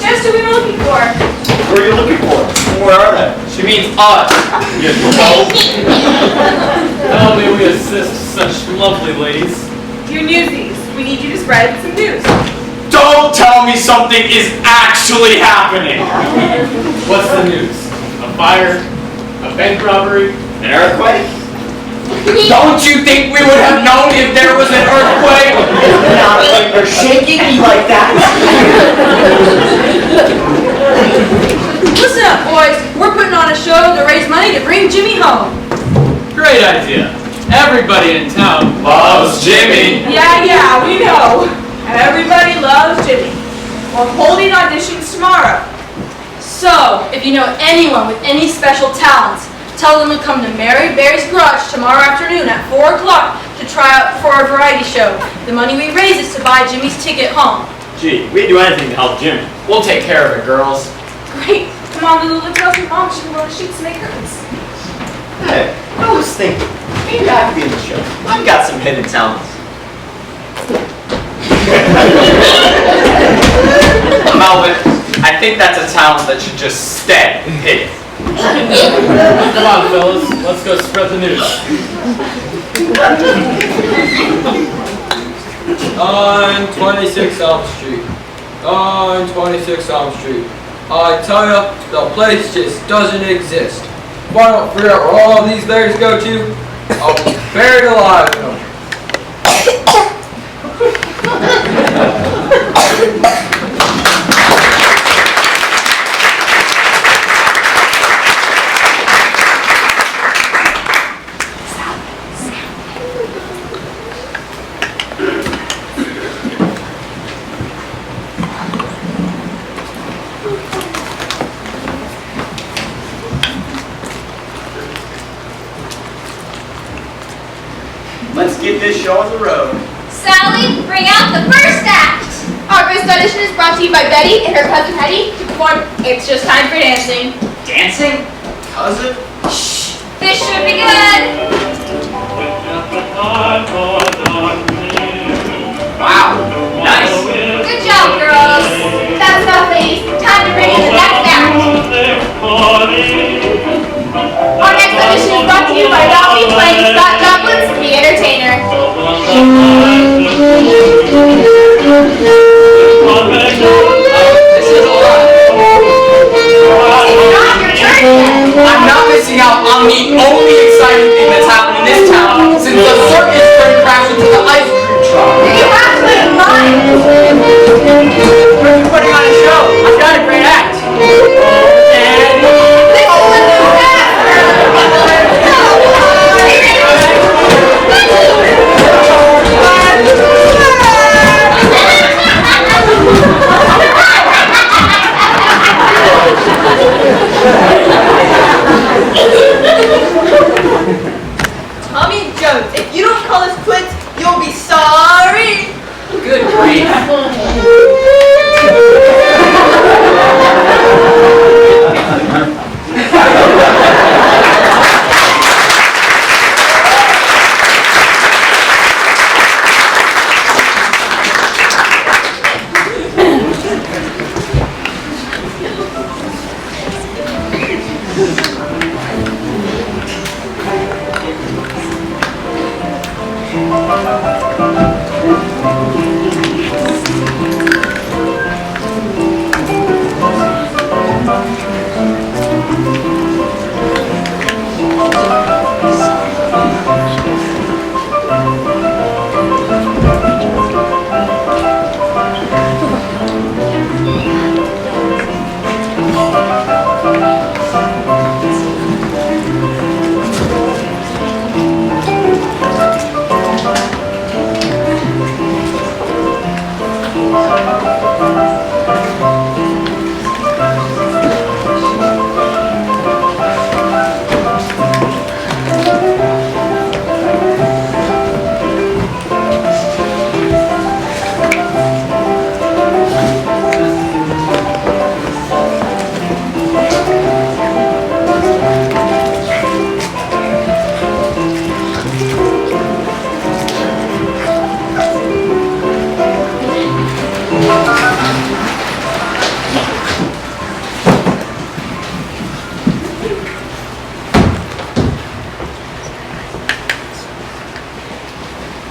Just who we were looking for. Who are you looking for? Where are they? She means us. You both. How may we assist such lovely ladies? You newsies, we need you to spread some news. Don't tell me something is actually happening. What's the news? A fire? A bank robbery? An earthquake? Don't you think we would have known if there was an earthquake? Not like you're shaking me like that. Listen up, boys. We're putting on a show to raise money to bring Jimmy home. Great idea. Everybody in town Loves Jimmy. Yeah, we know. Everybody loves Jimmy. We're holding auditions tomorrow. So, if you know anyone with any special talents, tell them to come to Mary Berry's Garage tomorrow afternoon at 4 o'clock to try out for our variety show. The money we raise is to buy Jimmy's ticket home. Gee, we'd do anything to help Jimmy. We'll take care of it, girls. Great. Come on, Lulu, let's go see Mom. She can run sheets to make curtains. Hey, I was thinking, maybe I could be in the show. I've got some hidden talents. Melvin, I think that's a talent that should just stay hidden. Come on, fellas. Let's go spread the news. On 26 Elm Street. On 26 Elm Street. I tell ya, the place just doesn't exist. If I don't figure out where all these bears go to, I'll be buried alive in them. Let's get this show on the road. Sally, bring out the first act. Our first audition is brought to you by Betty and her cousin Hetty to perform It's Just Time for Dancing. Dancing? Cousin? Shh, this should be good. Wow, nice. Good job, girls. That's enough, ladies. Time to bring in the next act. Our next audition is brought to you by Ralphie playing Scott Joplin's The Entertainer. This is a lot. It's not your turn yet. I'm not missing out on the only exciting thing that's happened in this town since the circus turned crash into the ice cream truck. You have to in mind. We're putting on a show. I've got a great act. And This is the new act. Tommy Jones, if you don't call us quits, you'll be sorry. Good grief.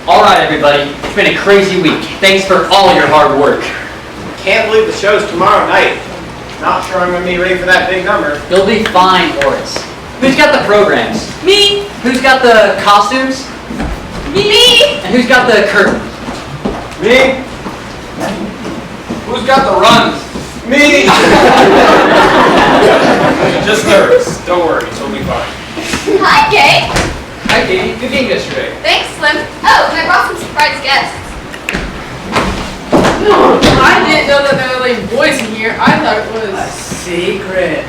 Alright everybody, it's been a crazy week. Thanks for all your hard work. Can't believe the show's tomorrow night. Not sure I'm gonna be ready for that big number. You'll be fine, Horace. Who's got the programs? Me, Who's got the costumes? me. And who's got the curtain? Me? Who's got the runs? Me! Just nervous. Don't worry, it'll be fine. Hi, Kate. Hi, Katie. Good game yesterday. Thanks, Slim. Oh, and I brought some surprise guests. I didn't know that there were like boys in here. I thought it was Secret.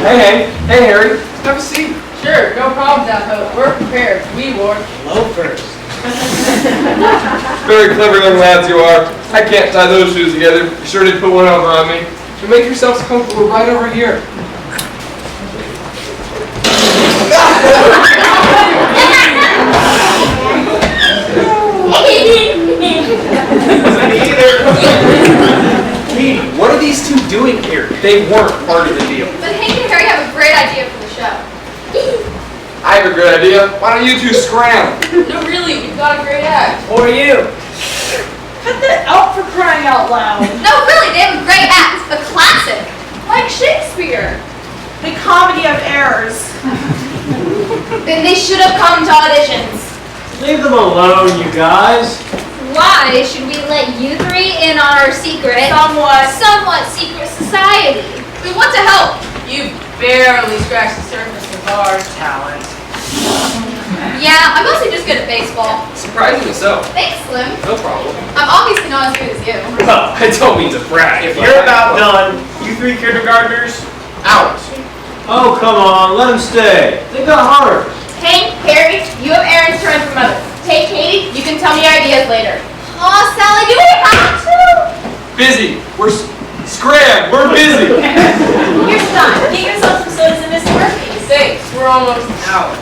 Hey, Harry. Have a seat. Sure, no problem, Dapo. We're prepared. We wore Loafers. Very clever young lads you are. I can't tie those shoes together. You sure did put one over on me. So make yourselves comfortable right over here. Me either. They weren't part of the deal. But Hank and Harry have a great idea for the show. I have a good idea. Why don't you two scram? No, really, we've got a great act. Or you. Cut that out for crying out loud. No, really, they have a great act. A classic. Like Shakespeare. The comedy of errors. Then they should have come to auditions. Leave them alone, you guys. Why should we let you three in on our secret, somewhat secret society? We want to help. You barely scratched the surface of our talent. Yeah, I'm mostly just good at baseball. Surprisingly so. Thanks, Slim. No problem. I'm obviously not as good as you. Well, I don't mean to brag. If you're about done, you three kindergartners, out. Oh, come on, let them stay. They got hard. Hank, Harry, you have errands to run for Mother. Hey, Katie, you can tell me your ideas later. Aw, Sally, do we have to? Busy. We're scram. We're busy. Here's time. Get yourself some sodas and Mr. Murphy. Thanks, we're almost out.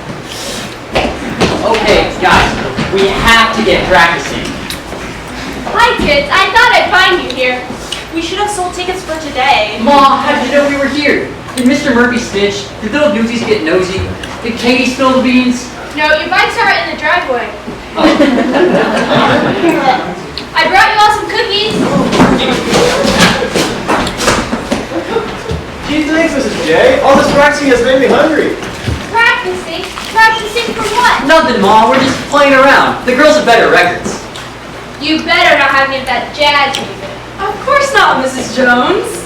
Okay, guys, we have to get practicing. Hi, kids. I thought I'd find you here. We should have sold tickets for today. Mom, how did you know we were here? Did Mr. Murphy snitch? Did little Newsies get nosy? Did Katie spill the beans? No, your bikes are in the driveway. I brought you all some cookies. Gee, thanks, Mrs. J. All this practicing has made me hungry. Practicing? Practicing for what? Nothing, Mom. We're just playing around. The girls have better records. You better not have any of that jazz music. Of course not, Mrs. Jones.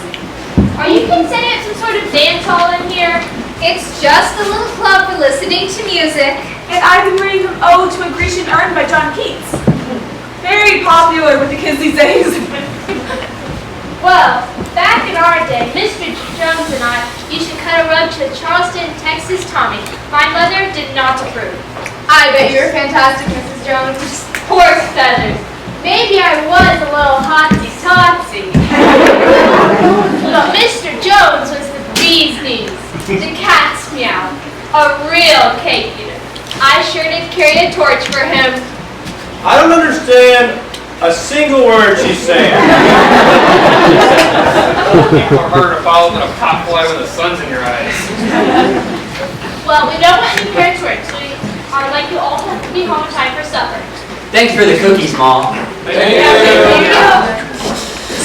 Are you considering it some sort of dance hall in here? It's just a little club for listening to music. And I've been reading an ode to a Grecian urn by John Keats. Very popular with the kids these days. Well, back in our day, Mr. Jones and I used to cut a rug to Charleston, Texas Tommy. My mother did not approve. I bet you're fantastic, Mrs. Jones. Horse feathers. Maybe I was a little hotsy-totsy. But Mr. Jones was the bee's knees, the cat's meow, a real cake eater. I sure did carry a torch for him. I don't understand a single word she's saying. People are harder to follow than a pot fly when the sun's in your eyes. Well, we don't want any parents work, so we are like you all have to be home in time for supper. Thanks for the cookies, Mom.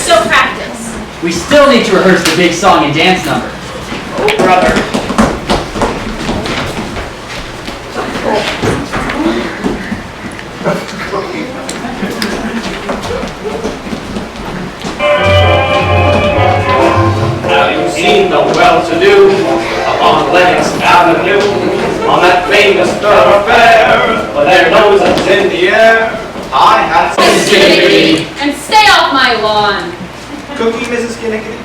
So practice. We still need to rehearse the big song and dance number. Oh, brother. Have you seen the well-to-do upon Lenox Avenue, on that famous thoroughfare, where their noses in the air? I have seen And stay off my lawn. Cookie, Mrs. Kinnickety.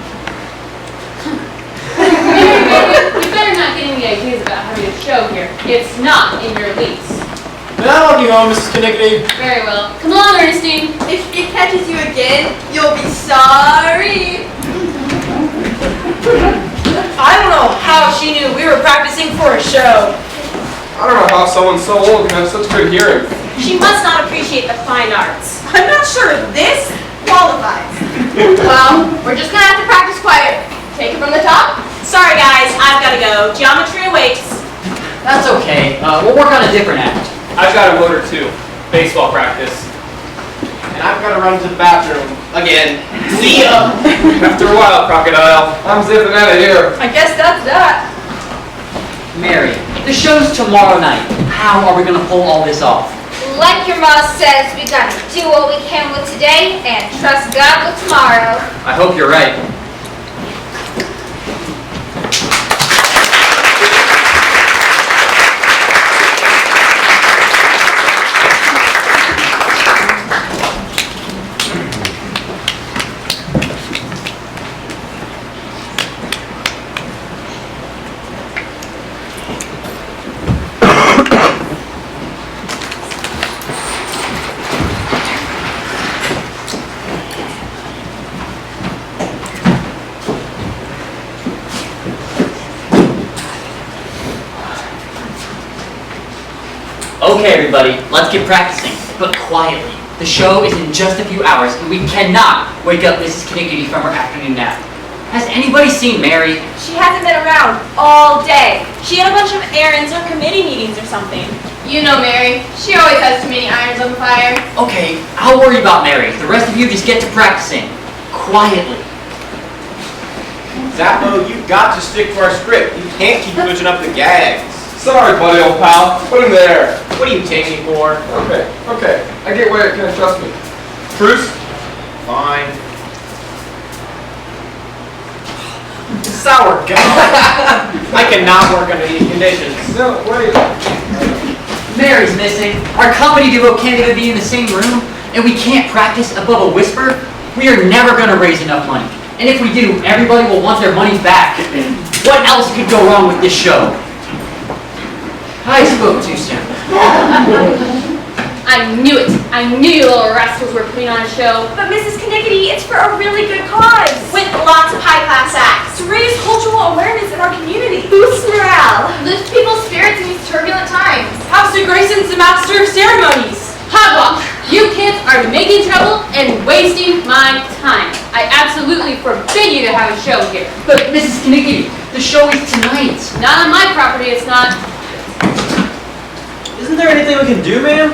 You better not get any ideas about having a show here. It's not in your lease. Then I walk you home, Mrs. Kinnickety. Very well. Come along, Ernestine. If he catches you again, you'll be sorry. I don't know how she knew we were practicing for a show. I don't know how someone so old can have such good hearing. She must not appreciate the fine arts. I'm not sure this qualifies. Well, we're just gonna have to practice quiet. Take it from the top. Sorry guys, I've gotta go. Geometry awaits. That's okay. We'll work on a different act. I've got a motor too. Baseball practice. And I've got to run to the bathroom again. See ya! After a while, Crocodile. I'm zipping out of here. I guess that's that. Mary, the show's tomorrow night. How are we gonna pull all this off? Like your mom says, we gotta do what we can with today and trust God with tomorrow. I hope you're right. Okay, everybody, let's get practicing, but quietly. The show is in just a few hours, and we cannot wake up Mrs. Kinnickety from her afternoon nap. Has anybody seen Mary? She hasn't been around all day. She had a bunch of errands or committee meetings or something. You know Mary. She always has too many irons on the fire. Okay, I'll worry about Mary. The rest of you just get to practicing. Quietly. Zappo, you've got to stick to our script. You can't keep switching up the gags. Sorry, buddy, old pal. Put him there. What do you take me for? Okay. I get where it can trust me. Truce? Fine. Sour God. I cannot work under these conditions. No, wait. Mary's missing. Our company duo can't even be in the same room, and we can't practice above a whisper. We are never going to raise enough money. And if we do, everybody will want their money back. What else could go wrong with this show? I spoke too soon. I knew it. I knew you little rascals were putting on a show. But Mrs. Knickety, it's for a really good cause. With lots of high-class acts. To raise cultural awareness in our community. Boost morale. Lift people's spirits in these turbulent times. Have Sir Grayson's the master of ceremonies. Hogwalk, you kids are making trouble and wasting my time. I absolutely forbid you to have a show here. But Mrs. Knickety, the show is tonight. Not on my property, it's not. Isn't there anything we can do, ma'am?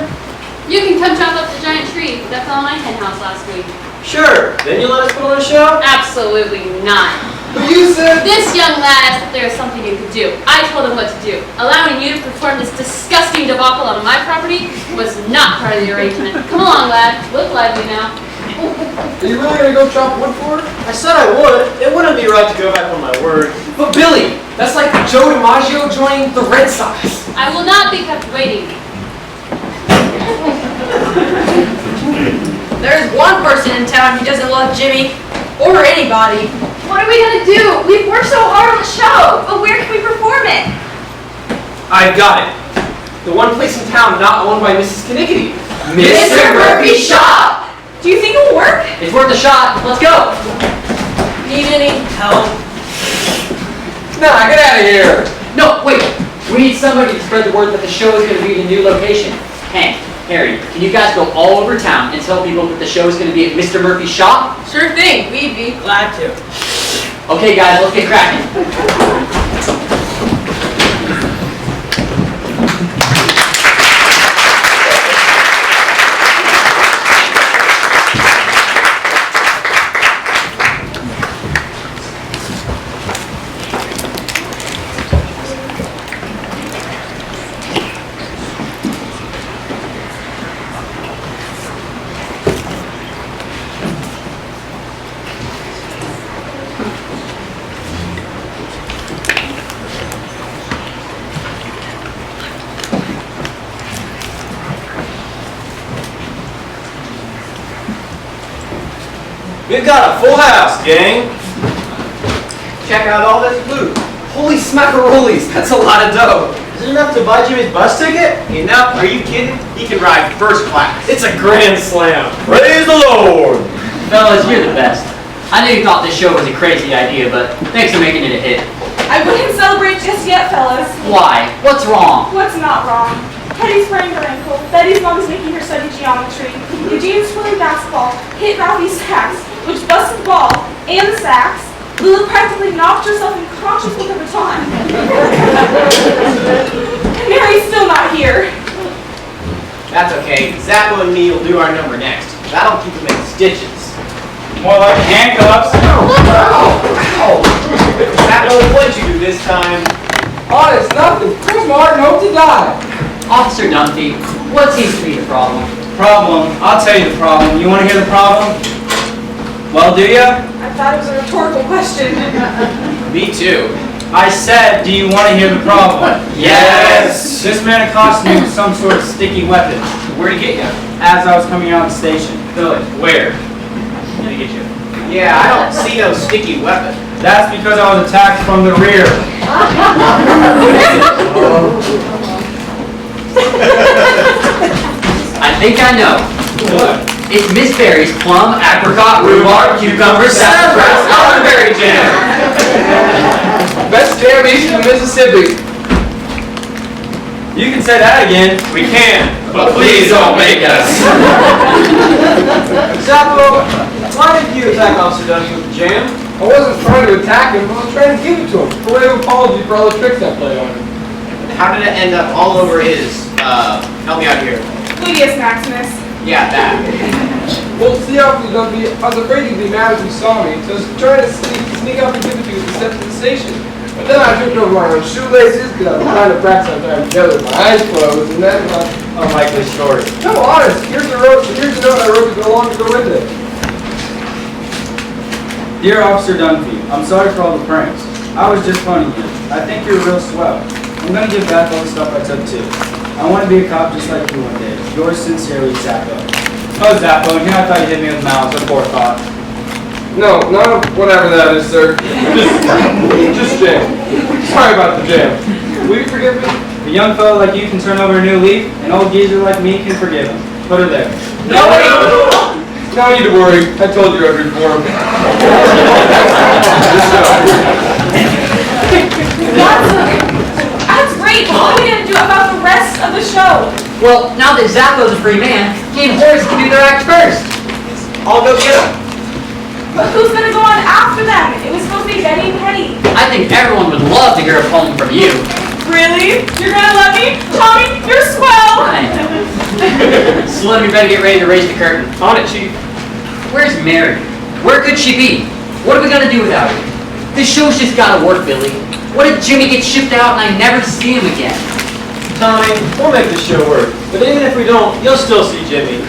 You can come chop up the giant tree that fell on my hen house last week. Sure. Then you let us put on a show? Absolutely not. But you said... This young lad asked if there was something you could do. I told him what to do. Allowing you to perform this disgusting debacle on my property was not part of the arrangement. Come along, lad. Look lively now. Are you really gonna go chop wood for it? I said I would. It wouldn't be right to go back on my word. But Billy, that's like Joe DiMaggio joining the Red Sox. I will not be kept waiting. There's one person in town who doesn't love Jimmy. Or anybody. What are we gonna do? We've worked so hard on the show, but where can we perform it? I've got it. The one place in town not owned by Mrs. Knickety. Mr. Murphy's shop! Do you think it'll work? It's worth a shot. Let's go. Need any help? Nah, get out of here. No, wait. We need somebody to spread the word that the show is going to be in a new location. Hank, Harry, can you guys go all over town and tell people that the show is going to be at Mr. Murphy's shop? Sure thing. We'd be glad to. Okay, guys, let's get cracking. We've got a full house, gang. Check out all this loot. Holy smackaroolies, that's a lot of dough. Is it enough to buy Jimmy's bus ticket? Enough? Are you kidding? He can ride first class. It's a grand slam. Praise the Lord! Fellas, you're the best. I know you thought this show was a crazy idea, but thanks for making it a hit. I wouldn't celebrate just yet, fellas. Why? What's wrong? What's not wrong? Teddy sprained her ankle. Betty's mom is making her study geometry. Eugene's playing basketball, hit Ralphie's sax, which busted the ball and the sax. Lila practically knocked herself unconscious with her baton. And Mary's still not here. That's okay. Zappo and me will do our number next. That'll keep him in stitches. More like handcuffs. Ow! Zappo, what'd you do this time? Oh, it's nothing. Chris Martin hope to die. Officer Dunphy, what seems to be the problem? Problem? I'll tell you the problem. You want to hear the problem? Well, do ya? I thought it was a rhetorical question. Me too. I said, do you want to hear the problem? Yes! This man accosted me with some sort of sticky weapon Where'd he get you? as I was coming out of the station. Good. Where? Did he get you? Yeah, I don't see no sticky weapon. That's because I was attacked from the rear. I think I know. What? It's Miss Berry's plum, apricot, rhubarb, cucumber, sassafras, elderberry jam. Best jam east of Mississippi. You can say that again. We can, but please don't make us. Zappo, why did you attack Officer Dunphy with the jam? I wasn't trying to attack him, I was trying to give it to him. A way of apology for all the tricks I played on him. How did it end up all over his, help me out here. Gluteus Maximus. Yeah, that. Well, see how I was afraid he'd be mad if he saw me, so I was trying to sneak up and give it to you at the steps of the station. But then I tripped over my own shoelaces because I was trying to practice on time together with my eyes closed, and then Unlikely story. no, honest, here's the note I wrote to go along to go with it. Dear Officer Dunphy, I'm sorry for all the pranks. I was just funny you. I think you're real swell. I'm gonna give back all the stuff I took too. I want to be a cop just like you one day. Yours sincerely, Zappo. Oh, Zappo, and here I thought you hit me with malice or forethought. No, whatever that is, sir. Just jam. Sorry about the jam. Will you forgive me? A young fellow like you can turn over a new leaf, an old geezer like me can forgive him. Put her there. No need to worry. I told you I'd reform. That's great, but what are we going to do about the rest of the show? Well, now that Zappo's a free man, he and Horace can do their act first. I'll go get him. But who's going to go on after them? It was supposed to be Betty and Hetty. I think everyone would love to hear a poem from you. Really? You're going to let me? Tommy, you're swell! So we better get ready to raise the curtain. On it, Chief. Where's Mary? Where could she be? What are we gonna do without her? This show's just gotta work, Billy. What if Jimmy gets shipped out and I never see him again? Tommy, we'll make this show work. But even if we don't, you'll still see Jimmy.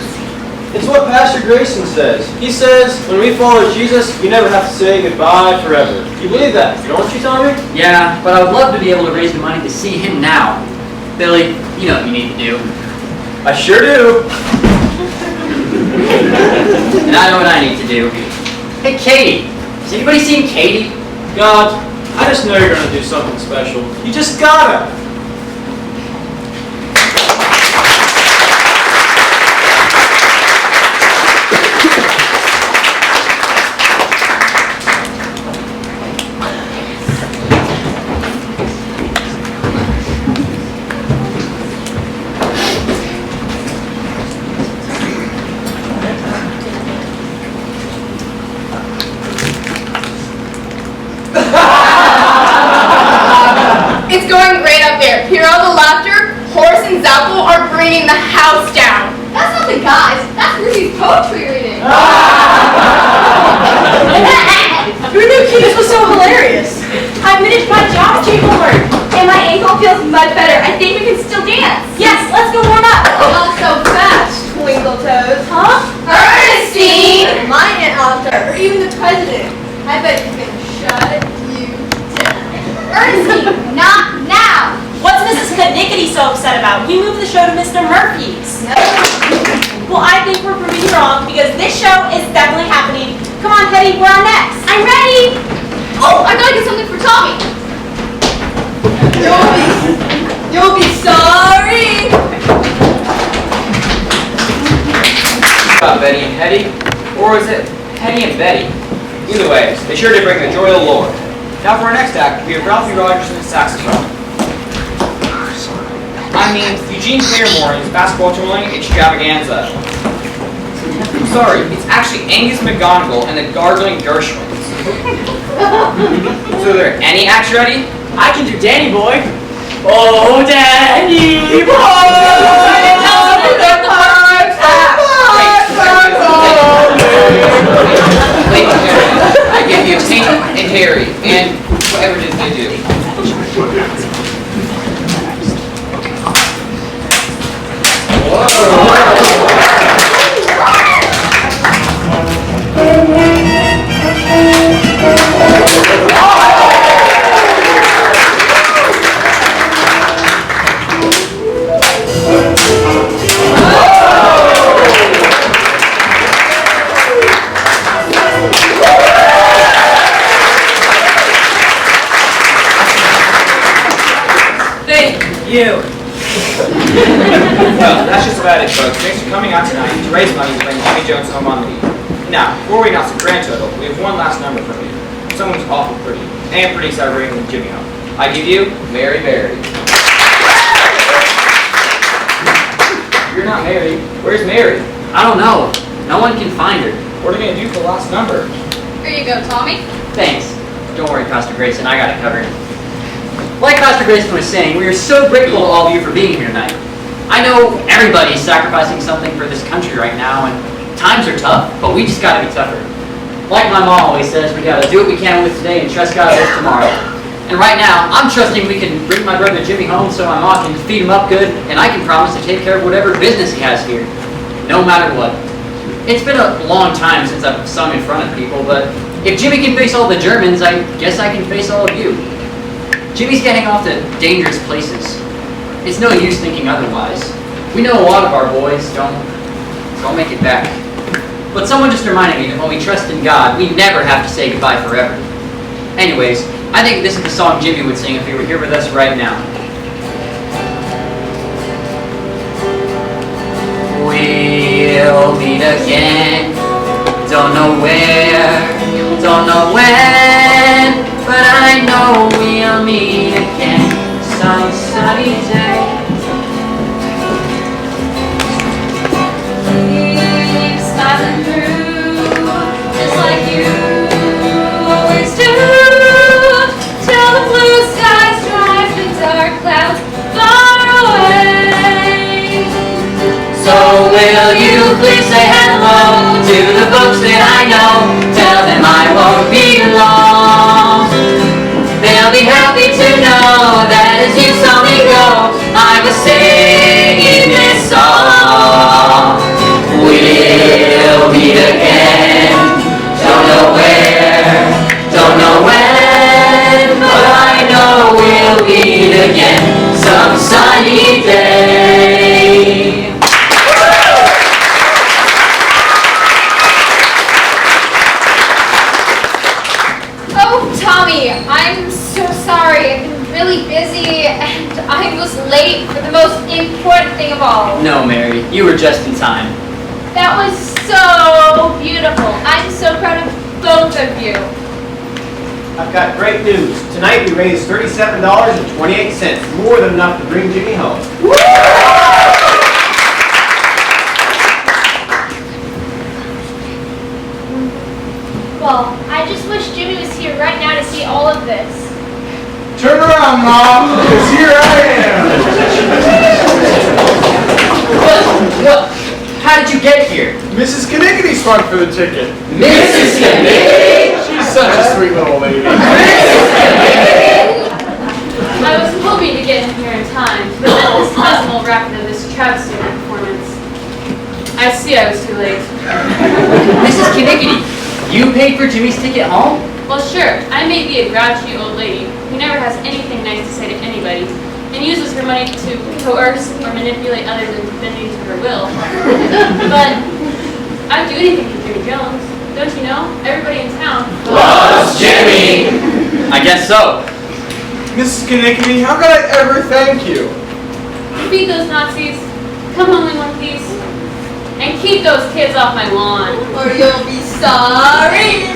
It's what Pastor Grayson says. He says, when we follow Jesus, we never have to say goodbye forever. You believe that, don't you, Tommy? Yeah, but I would love to be able to raise the money to see him now. Billy, you know what you need to do. I sure do. And I know what I need to do. Hey, Katie. Has anybody seen Katie? God, I just know you're gonna do something special. You just gotta. It's going great up there. Hear all the laughter? Horace and Zappo are bringing the house down. That's not the guys, that's Ruby's poetry reading. Your new keys was so hilarious. I finished my geometry homework, and my ankle feels much better. I think we can still dance. Yes, let's go warm up. Not so fast, Twinkle Toes. Huh? Ernestine! My Aunt Arthur, or even the president. I bet you can shut you down. Ernestine, not now. What's Mrs. Knickety so upset about? We moved the show to Mr. Murphy's. Well, I think we're proving you wrong because this show is definitely happening. Come on, Hetty, we're on next. I'm ready. Oh, I gotta get something for Tommy. You'll be sorry. About Betty and Hetty, or is it Hetty and Betty? Either way, they sure did bring the joy of the Lord. Now for our next act, we have Ralphie Rogers and saxophone. I mean, Eugene Claremore and his basketball tournament extravaganza. Sorry, it's actually Angus McGonagall and the Gargling Gershwins. So are there any acts ready? I can do Danny Boy. Oh, Danny Wait, I give you Tina and Harry, and whatever did they do. You. Well, that's just about it, folks. Thanks for coming out tonight to raise money to bring Jimmy Jones home on leave. Now, before we announce the grand total, we have one last number from you. Someone who's awful pretty, and pretty excited bringing Jimmy home. I give you Mary Berry. You're not married. Where's Mary? I don't know. No one can find her. What are we gonna do for the last number? Here you go, Tommy. Thanks. Don't worry, Pastor Grayson, I got it covered. Like Pastor Grayson was saying, we are so grateful to all of you for being here tonight. I know everybody's sacrificing something for this country right now, and times are tough, but we just gotta be tougher. Like my mom always says, we gotta do what we can with today and trust God with tomorrow. And right now, I'm trusting we can bring my brother Jimmy home so my mom can feed him up good, and I can promise to take care of whatever business he has here, no matter what. It's been a long time since I've sung in front of people, but if Jimmy can face all the Germans, I guess I can face all of you. Jimmy's getting off to dangerous places. It's no use thinking otherwise. We know a lot of our boys don't make it back. But someone just reminded me that when we trust in God, we never have to say goodbye forever. Anyways, I think this is the song Jimmy would sing if he were here with us right now. We'll meet again. Don't know where, don't know when, but I know we'll meet again some sunny day. Keep smiling through, just like you always do, till the blue skies drive the dark clouds far away. So will you please say hello to the folks that I know? Tell them I won't be long. They'll be happy to know that as you saw me go, I was singing this song. We'll meet again. Don't know where, don't know when, but I know we'll meet again some sunny day. Oh, Tommy, I'm so sorry. I've been really busy and I was late for the most important thing of all. No, Mary, you were just in time. That was so beautiful. I'm so proud of both of you. I've got great news. Tonight we raised $37.28, more than enough to bring Jimmy home. Well, I just wish Jimmy was here right now to see all of this. Turn around, Mom, because here I am. What? How did you get here? Mrs. Knickety swung for the ticket. Mrs. Knickety? She's such a sweet little lady. I was hoping to get in here in time to present this possible record of this travesty performance. I see I was too late. Mrs. Knickety, you paid for Jimmy's ticket home? Well, sure, I may be a grouchy old lady who never has anything nice to say to anybody and uses her money to coerce or manipulate others into bending to her will. But I'd do anything for Jimmy Jones. Don't you know? Everybody in town loves Jimmy! I guess so. Mrs. Knickety, how could I ever thank you? Defeat those Nazis, come home in one piece, and keep those kids off my lawn. Or you'll be sorry.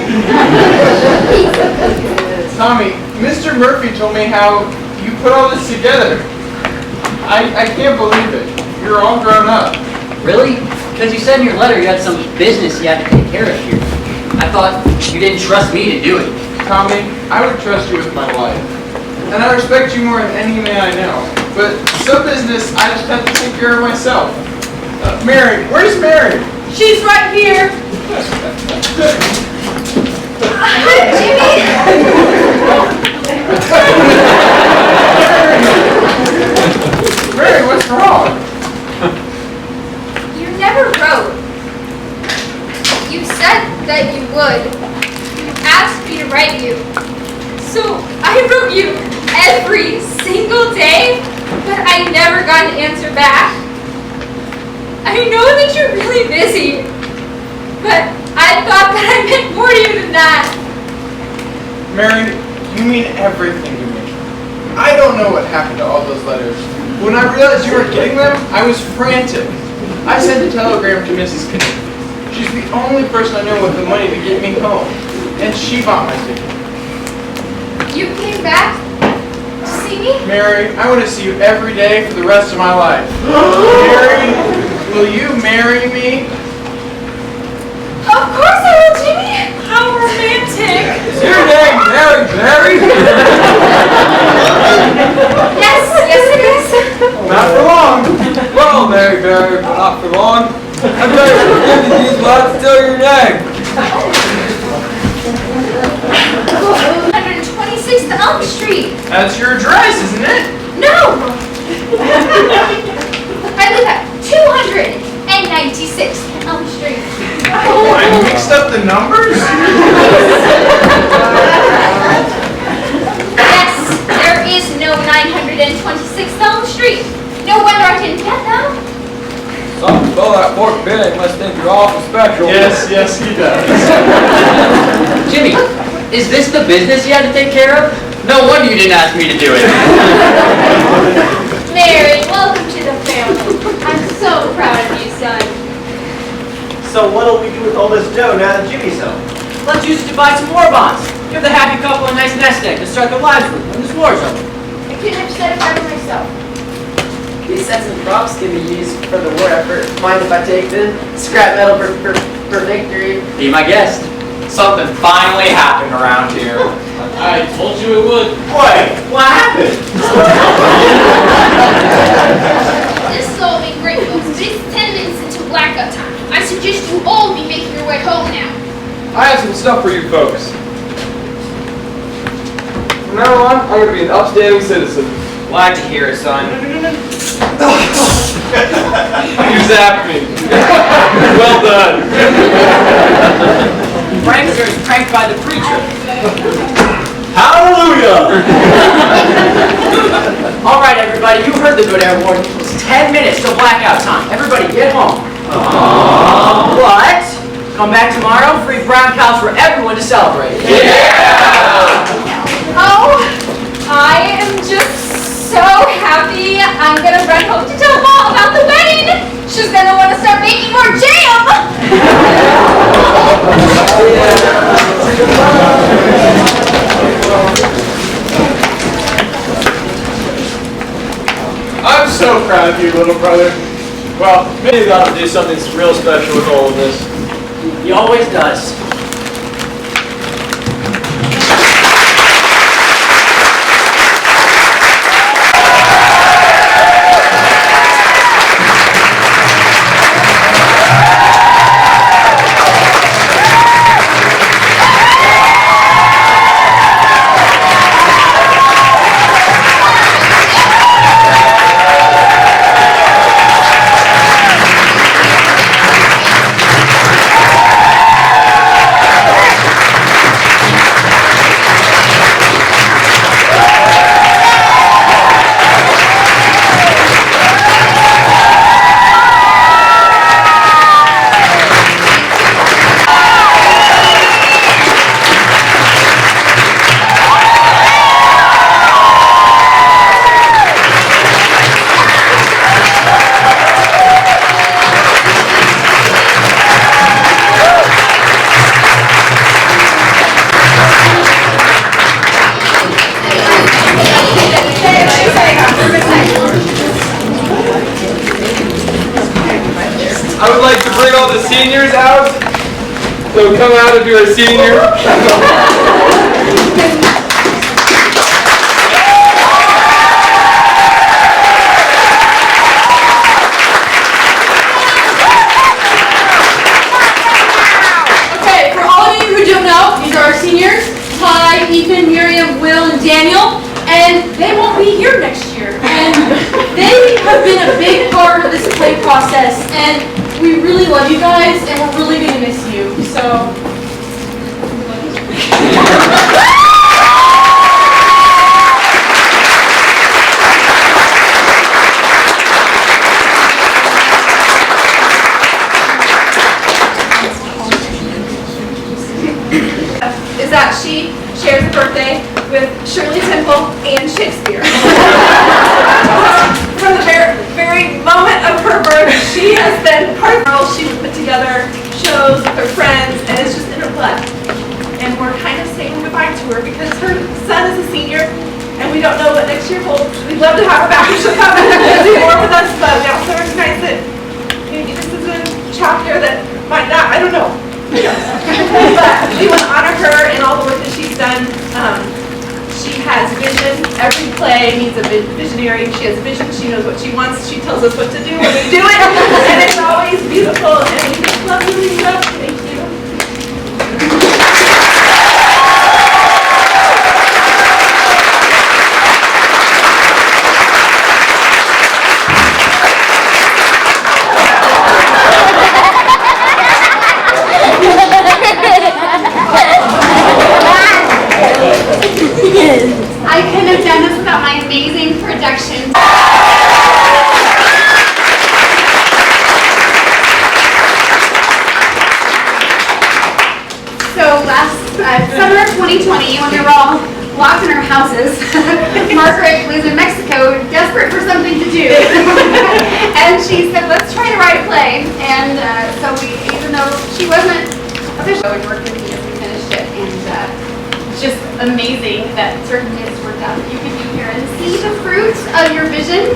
Tommy, Mr. Murphy told me how you put all this together. I can't believe it. You're all grown up. Really? Because you said in your letter you had some business you had to take care of here. I thought you didn't trust me to do it. Tommy, I would trust you with my life. And I respect you more than any man I know. But some business I just have to take care of myself. Mary, where's Mary? She's right here. Mary, what's wrong? You never wrote. You said that you would. You asked me to write you. So I wrote you every single day, but I never got an answer back. I know that you're really busy, but I thought that I meant more to you than that. Mary, you mean everything to me. I don't know what happened to all those letters. When I realized you were getting them, I was frantic. I sent a telegram to Mrs. Knickety. She's the only person I know with the money to get me home, and she bought my ticket. You came back to see me? Mary, I want to see you every day for the rest of my life. Mary, will you marry me? Of course I will, Jimmy! How romantic. Here, Mary Berry? Yes, yes it is. Not for long. Well, Mary Berry, but not for long. I better forgive you these lads till your name. 126th Elm Street. That's your address, isn't it? No! I live at 296th Elm Street. Oh, I mixed up the numbers? Yes, there is no 926th Elm Street. No wonder I didn't get them. Some fellow that pork billing must think you're awful special. Yes, he does. Jimmy, is this the business you had to take care of? No wonder you didn't ask me to do it. Mary, welcome to the family. I'm so proud of you, son. So what'll we do with all this dough now that Jimmy's home? Let's use it to buy some more bonds. Give the happy couple a nice nest egg to start their lives with when this war's over. I couldn't have said it better myself. These sets and props can be used for the war effort. Mind if I take them? Scrap metal for victory. Be my guest. Something finally happened around here. I told you it would. Wait, what happened? This has all been great, folks, but it's 10 minutes until blackout time. I suggest you all be making your way home now. I have some stuff for you folks. From now on, I'm going to be an upstanding citizen. Glad to hear it, son. You zapped me. Well done. Prankster is pranked by the preacher. Hallelujah! All right, everybody, you heard the good air warning. It's 10 minutes till blackout time. Everybody get home. But come back tomorrow, free brown cows for everyone to celebrate. Oh, I am just so happy. I'm gonna run home to tell Mom about the wedding. She's gonna want to start making more jam. I'm so proud of you, little brother. Well, maybe that'll do something real special with all of this. He always does. I would like to bring all the seniors out. So come out if you're a senior. Okay, for all of you who don't know, these are our seniors. Ty, Ethan, Miriam, Will, and Daniel. And they won't be here next year. And they have been a big part of this play process. And we really love you guys, and we're really going to miss you. So... is that she shares a birthday with Shirley Temple and Shakespeare. From the very moment of her birth, she has been part of the world. She would put together shows with her friends, and it's just in her blood. And we're kind of saying goodbye to her because her son is a senior, and we don't know what next year holds. We'd love to have her back. She'll come and do more with us, but we also recognize that maybe this is a chapter that might not, I don't know. But we want to honor her and all the work that she's done play needs a visionary. She has a vision. She knows what she wants. She tells us what to do when we do it. And it's always beautiful. And we just love you, Lisa. Thank you. I couldn't have done this without my amazing production. So last summer of 2020, when we were all locked in our houses, Margaret was in Mexico, desperate for something to do. And she said, let's try to write a play. And so we, even though she wasn't officially, worked with me as we finished it. And it's just amazing that certain days worked out. You can be here and see the fruits of your vision.